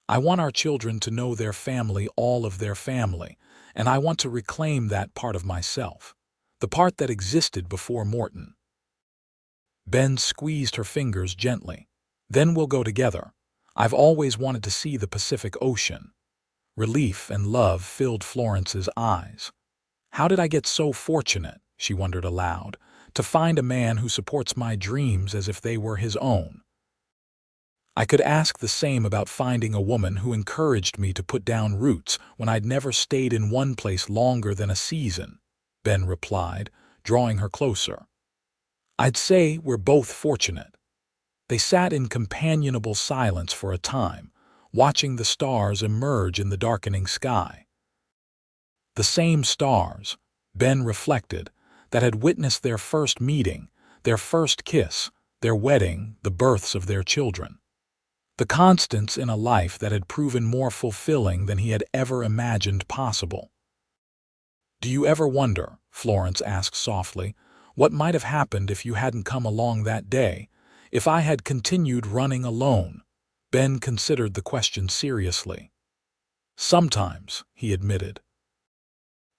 "I want our children to know their family, all of their family, and I want to reclaim that part of myself, the part that existed before Morton." Ben squeezed her fingers gently. "Then we'll go together. I've always wanted to see the Pacific Ocean." Relief and love filled Florence's eyes. "How did I get so fortunate," she wondered aloud, "to find a man who supports my dreams as if they were his own?" "I could ask the same about finding a woman who encouraged me to put down roots when I'd never stayed in one place longer than a season," Ben replied, drawing her closer. "I'd say we're both fortunate." They sat in companionable silence for a time, watching the stars emerge in the darkening sky. The same stars, Ben reflected, that had witnessed their first meeting, their first kiss, their wedding, the births of their children. The constants in a life that had proven more fulfilling than he had ever imagined possible. "Do you ever wonder," Florence asked softly, "what might have happened if you hadn't come along that day, if I had continued running alone?" Ben considered the question seriously. "Sometimes," he admitted.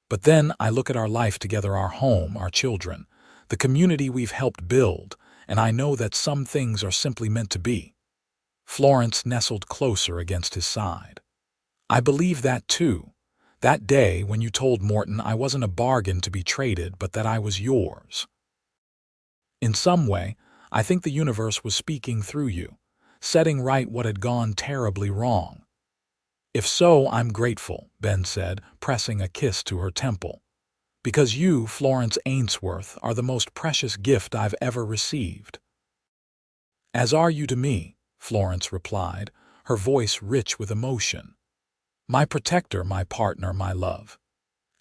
"But then I look at our life together, our home, our children, the community we've helped build, and I know that some things are simply meant to be." Florence nestled closer against his side. "I believe that too. That day when you told Morton I wasn't a bargain to be traded, but that I was yours. In some way, I think the universe was speaking through you, setting right what had gone terribly wrong." "If so, I'm grateful," Ben said, pressing a kiss to her temple. "Because you, Florence Ainsworth, are the most precious gift I've ever received." "As are you to me," Florence replied, her voice rich with emotion. "My protector, my partner, my love."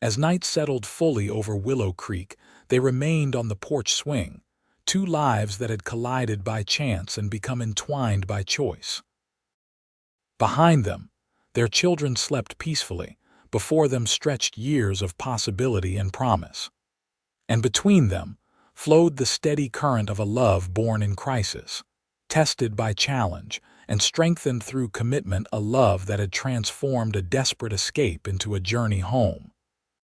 As night settled fully over Willow Creek, they remained on the porch swing, two lives that had collided by chance and become entwined by choice. Behind them, their children slept peacefully. Before them stretched years of possibility and promise. And between them flowed the steady current of a love born in crisis, tested by challenge, and strengthened through commitment, a love that had transformed a desperate escape into a journey home.